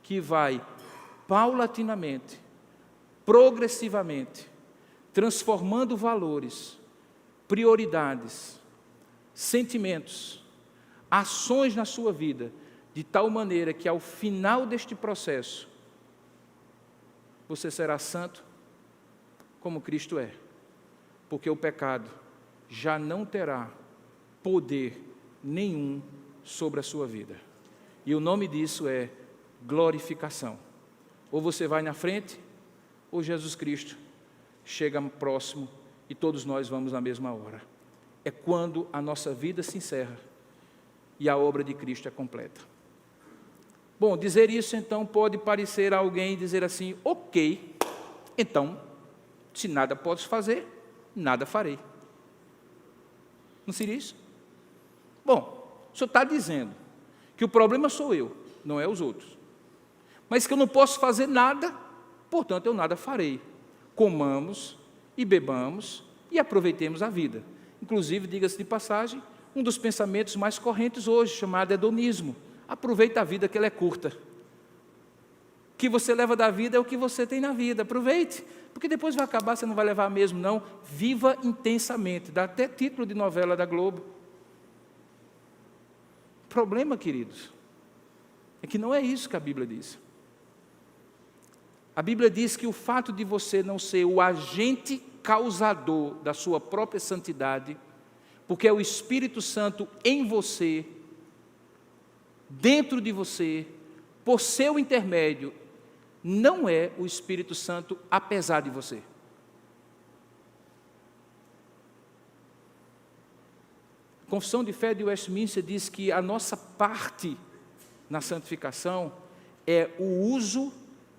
que vai, paulatinamente, progressivamente, transformando valores, prioridades, sentimentos, ações na sua vida, de tal maneira que ao final deste processo, você será santo como Cristo é, porque o pecado já não terá poder nenhum sobre a sua vida. E o nome disso é glorificação. Ou você vai na frente, ou Jesus Cristo chega próximo e todos nós vamos na mesma hora. É quando a nossa vida se encerra e a obra de Cristo é completa. Bom, dizer isso então pode parecer a alguém dizer assim: ok, então, se nada posso fazer, nada farei. Não seria isso? Bom, o senhor está dizendo que o problema sou eu, não é os outros. Mas que eu não posso fazer nada, portanto eu nada farei. Comamos e bebamos e aproveitemos a vida. Inclusive, diga-se de passagem, um dos pensamentos mais correntes hoje, chamado hedonismo. Aproveita a vida, que ela é curta. O que você leva da vida é o que você tem na vida. Aproveite, porque depois vai acabar, você não vai levar mesmo, não. Viva intensamente. Dá até título de novela da Globo. O problema, queridos, é que não é isso que a Bíblia diz. A Bíblia diz que o fato de você não ser o agente causador da sua própria santidade, porque é o Espírito Santo em você, dentro de você, por seu intermédio, não é o Espírito Santo apesar de você. A Confissão de Fé de Westminster diz que a nossa parte na santificação é o uso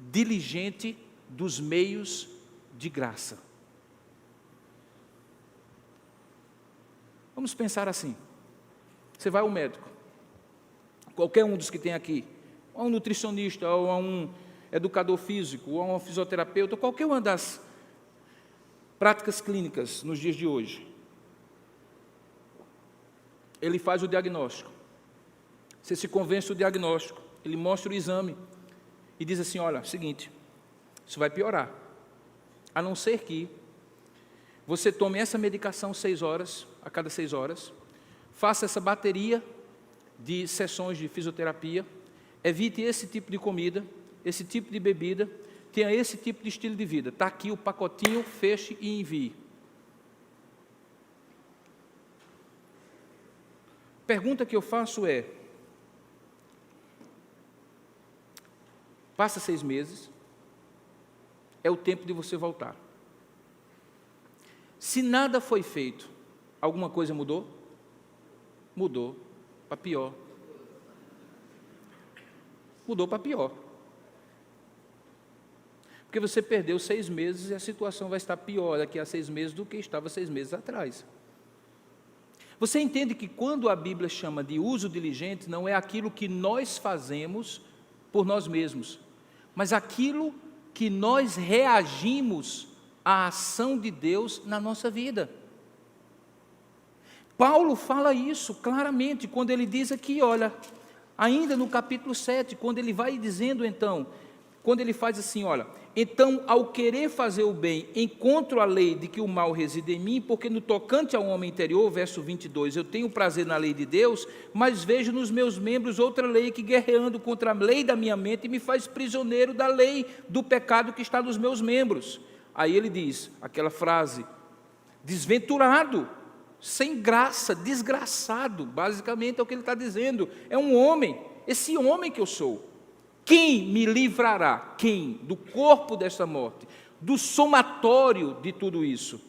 diligente dos meios de graça. Vamos pensar assim: você vai ao médico, qualquer um dos que tem aqui, ou a um nutricionista, ou a um educador físico, ou a um fisioterapeuta, qualquer uma das práticas clínicas nos dias de hoje. Ele faz o diagnóstico. Você se convence do diagnóstico. Ele mostra o exame e diz assim, olha, seguinte, isso vai piorar, a não ser que você tome essa medicação 6 horas, a cada 6 horas, faça essa bateria de sessões de fisioterapia, evite esse tipo de comida, esse tipo de bebida, tenha esse tipo de estilo de vida. Está aqui o pacotinho, feche e envie. Pergunta que eu faço é, passa 6 meses, é o tempo de você voltar. Se nada foi feito, alguma coisa mudou? Mudou para pior. Mudou para pior. Porque você perdeu 6 meses e a situação vai estar pior daqui a 6 meses do que estava 6 meses atrás. Você entende que quando a Bíblia chama de uso diligente, não é aquilo que nós fazemos por nós mesmos, mas aquilo que nós reagimos à ação de Deus na nossa vida. Paulo fala isso claramente, quando ele diz aqui, olha, ainda no capítulo 7, quando ele vai dizendo então, quando ele faz assim, olha, então ao querer fazer o bem, encontro a lei de que o mal reside em mim, porque no tocante ao homem interior, verso 22, eu tenho prazer na lei de Deus, mas vejo nos meus membros outra lei que guerreando contra a lei da minha mente me faz prisioneiro da lei do pecado que está nos meus membros. Aí ele diz, aquela frase, desventurado, sem graça, desgraçado, basicamente é o que ele está dizendo, é um homem, esse homem que eu sou. Quem me livrará? Quem? Do corpo desta morte, do somatório de tudo isso.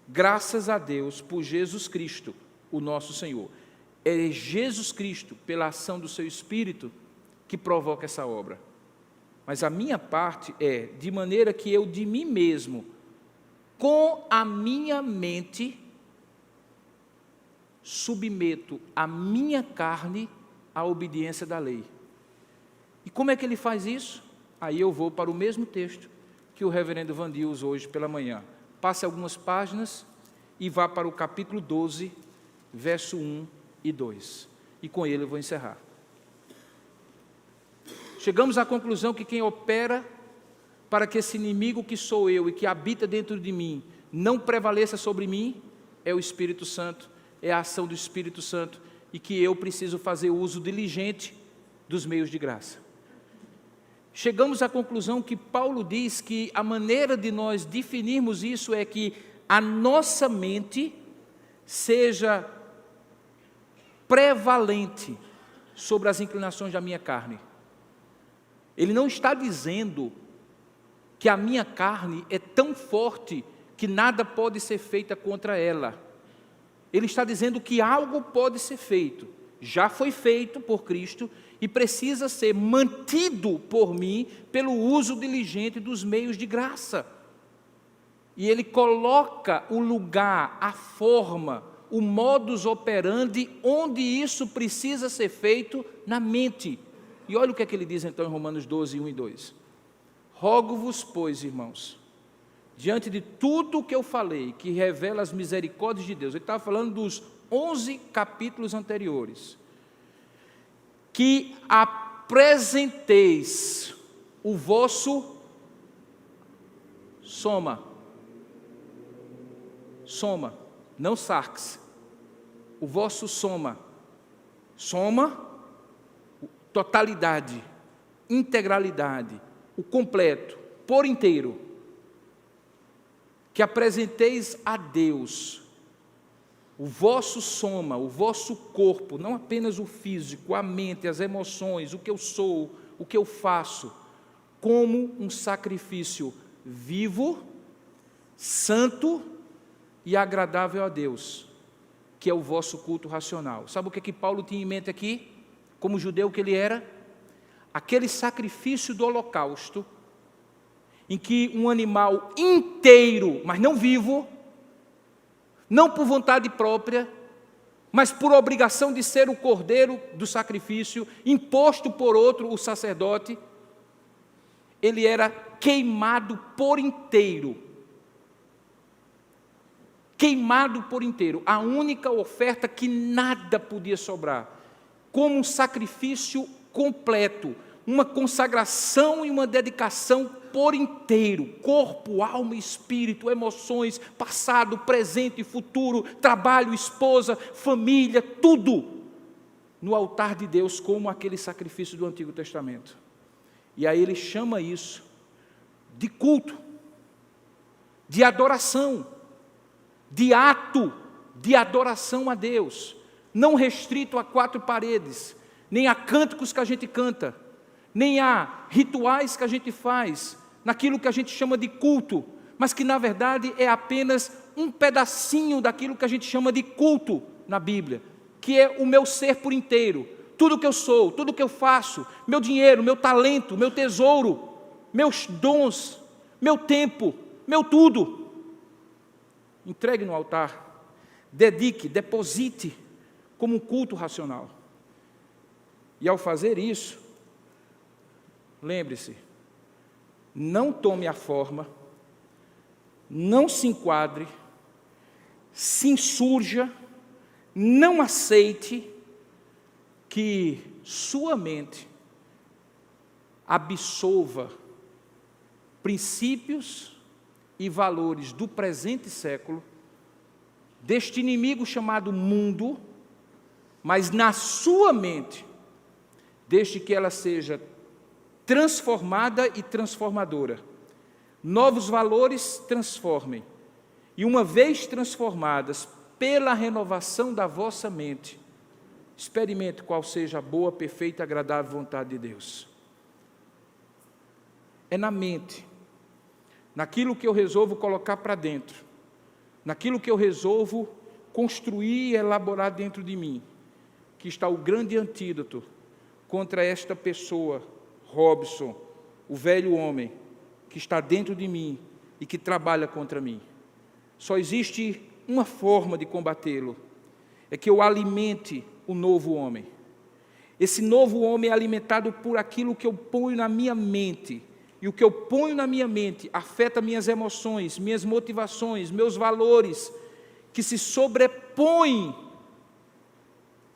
Graças a Deus por Jesus Cristo, o nosso Senhor. É Jesus Cristo, pela ação do seu Espírito, que provoca essa obra. Mas a minha parte é, de maneira que eu de mim mesmo, com a minha mente, submeto a minha carne à obediência da lei. E como é que ele faz isso? Aí eu vou para o mesmo texto que o reverendo Vandil usou hoje pela manhã. Passe algumas páginas e vá para o capítulo 12, verso 1 e 2. E com ele eu vou encerrar. Chegamos à conclusão que quem opera para que esse inimigo que sou eu e que habita dentro de mim não prevaleça sobre mim é o Espírito Santo, é a ação do Espírito Santo, e que eu preciso fazer uso diligente dos meios de graça. Chegamos à conclusão que Paulo diz que a maneira de nós definirmos isso é que a nossa mente seja prevalente sobre as inclinações da minha carne. Ele não está dizendo que a minha carne é tão forte que nada pode ser feito contra ela. Ele está dizendo que algo pode ser feito, já foi feito por Cristo e precisa ser mantido por mim pelo uso diligente dos meios de graça. E ele coloca o lugar, a forma, o modus operandi onde isso precisa ser feito na mente. E olha o que é que ele diz então em Romanos 12, 1 e 2. Rogo-vos, pois, irmãos, diante de tudo o que eu falei, que revela as misericórdias de Deus, ele estava falando dos 11 capítulos anteriores, que apresenteis o vosso soma, não sarx, o vosso soma, totalidade, integralidade, o completo, por inteiro, que apresenteis a Deus o vosso soma, o vosso corpo, não apenas o físico, a mente, as emoções, o que eu sou, o que eu faço, como um sacrifício vivo, santo e agradável a Deus, que é o vosso culto racional. Sabe o que Paulo tinha em mente aqui? Como judeu que ele era? Aquele sacrifício do holocausto, em que um animal inteiro, mas não vivo, não por vontade própria, mas por obrigação de ser o cordeiro do sacrifício, imposto por outro, o sacerdote, ele era queimado por inteiro. Queimado por inteiro, a única oferta que nada podia sobrar, como um sacrifício completo, uma consagração e uma dedicação por inteiro, corpo, alma e espírito, emoções, passado, presente e futuro, trabalho, esposa, família, tudo no altar de Deus, como aquele sacrifício do Antigo Testamento. E aí ele chama isso de culto, de adoração, de ato de adoração a Deus, não restrito a 4 paredes, nem a cânticos que a gente canta, nem a rituais que a gente faz, naquilo que a gente chama de culto, mas que na verdade é apenas um pedacinho daquilo que a gente chama de culto na Bíblia, que é o meu ser por inteiro, tudo que eu sou, tudo que eu faço, meu dinheiro, meu talento, meu tesouro, meus dons, meu tempo, meu tudo. Entregue no altar, dedique, deposite como um culto racional. E ao fazer isso, lembre-se, não tome a forma, não se enquadre, se insurja, não aceite que sua mente absolva princípios e valores do presente século, deste inimigo chamado mundo, mas na sua mente, desde que ela seja transformada e transformadora. Novos valores transformem, e uma vez transformadas pela renovação da vossa mente, experimente qual seja a boa, perfeita e agradável vontade de Deus. É na mente, naquilo que eu resolvo colocar para dentro, naquilo que eu resolvo construir e elaborar dentro de mim, que está o grande antídoto contra esta pessoa, Robson, o velho homem, que está dentro de mim e que trabalha contra mim. Só existe uma forma de combatê-lo, é que eu alimente o novo homem. Esse novo homem é alimentado por aquilo que eu ponho na minha mente, e o que eu ponho na minha mente afeta minhas emoções, minhas motivações, meus valores, que se sobrepõem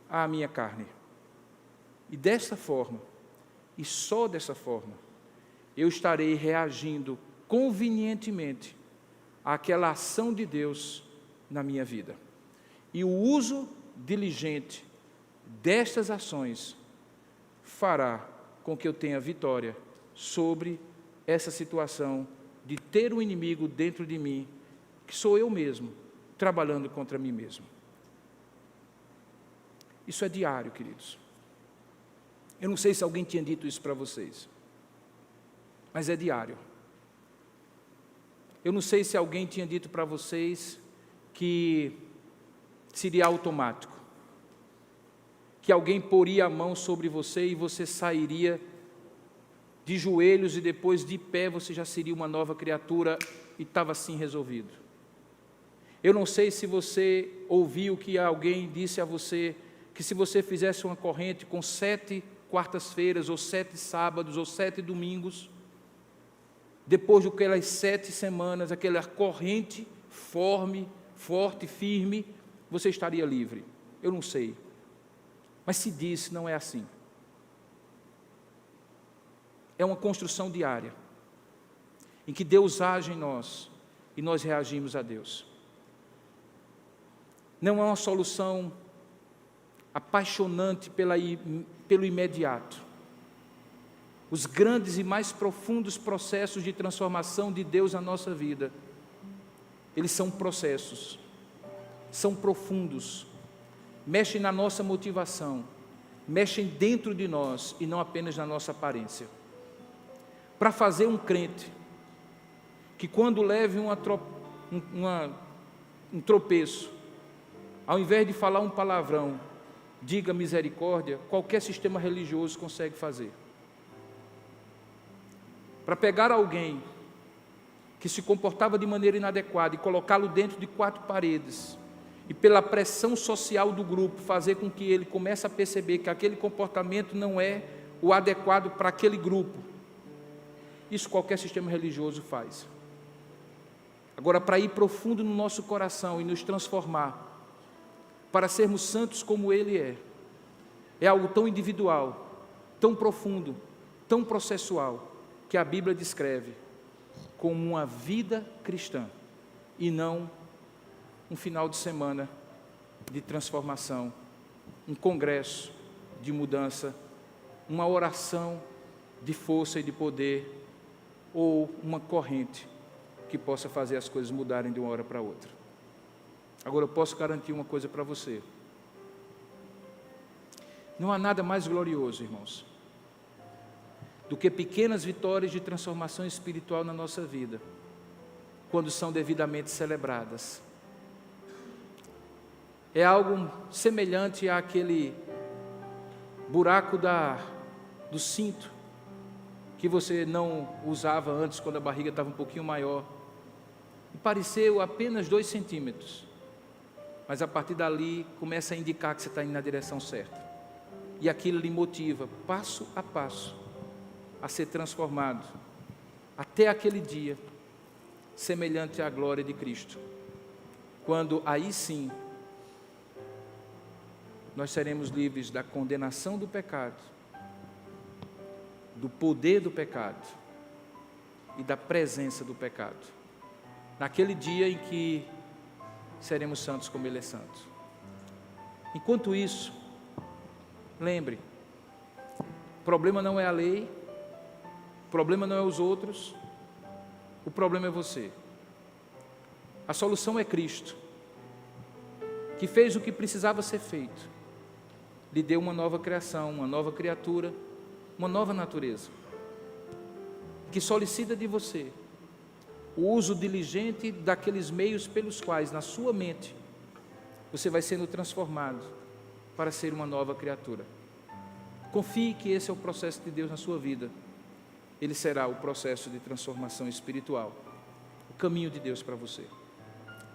à minha carne. E dessa forma, e só dessa forma, eu estarei reagindo convenientemente àquela ação de Deus na minha vida. E o uso diligente destas ações fará com que eu tenha vitória sobre essa situação de ter um inimigo dentro de mim, que sou eu mesmo, trabalhando contra mim mesmo. Isso é diário, queridos. Eu não sei se alguém tinha dito isso para vocês, mas é diário. Eu não sei se alguém tinha dito para vocês que seria automático, que alguém poria a mão sobre você e você sairia de joelhos e depois de pé você já seria uma nova criatura e estava assim resolvido. Eu não sei se você ouviu que alguém disse a você que se você fizesse uma corrente com 7 quartas-feiras, ou 7 sábados, ou 7 domingos, depois daquelas 7 semanas, aquela corrente forte, firme, você estaria livre. Eu não sei. Mas se diz, não é assim. É uma construção diária, em que Deus age em nós, e nós reagimos a Deus. Não é uma solução apaixonante pelo imediato. Os grandes e mais profundos processos de transformação de Deus na nossa vida, eles são processos, são profundos, mexem na nossa motivação, mexem dentro de nós e não apenas na nossa aparência. Para fazer um crente, que quando leve um tropeço, ao invés de falar um palavrão, diga misericórdia, qualquer sistema religioso consegue fazer. Para pegar alguém que se comportava de maneira inadequada e colocá-lo dentro de 4 paredes, e pela pressão social do grupo, fazer com que ele comece a perceber que aquele comportamento não é o adequado para aquele grupo, isso qualquer sistema religioso faz. Agora, para ir profundo no nosso coração e nos transformar, para sermos santos como Ele é algo tão individual, tão profundo, tão processual, que a Bíblia descreve como uma vida cristã, e não um final de semana de transformação, um congresso de mudança, uma oração de força e de poder, ou uma corrente que possa fazer as coisas mudarem de uma hora para outra. Agora, eu posso garantir uma coisa para você. Não há nada mais glorioso, irmãos, do que pequenas vitórias de transformação espiritual na nossa vida, quando são devidamente celebradas. É algo semelhante àquele buraco do cinto, que você não usava antes, quando a barriga estava um pouquinho maior, e pareceu apenas 2 centímetros, mas a partir dali começa a indicar que você está indo na direção certa, e aquilo lhe motiva, passo a passo, a ser transformado, até aquele dia, semelhante à glória de Cristo, quando aí sim, nós seremos livres da condenação do pecado, do poder do pecado e da presença do pecado, naquele dia em que seremos santos como Ele é santo. Enquanto isso, lembre, o problema não é a lei, o problema não é os outros, o problema é você. A solução é Cristo, que fez o que precisava ser feito, lhe deu uma nova criação, uma nova criatura, uma nova natureza, que solicita de você o uso diligente daqueles meios pelos quais, na sua mente, você vai sendo transformado para ser uma nova criatura. Confie que esse é o processo de Deus na sua vida. Ele será o processo de transformação espiritual, o caminho de Deus para você.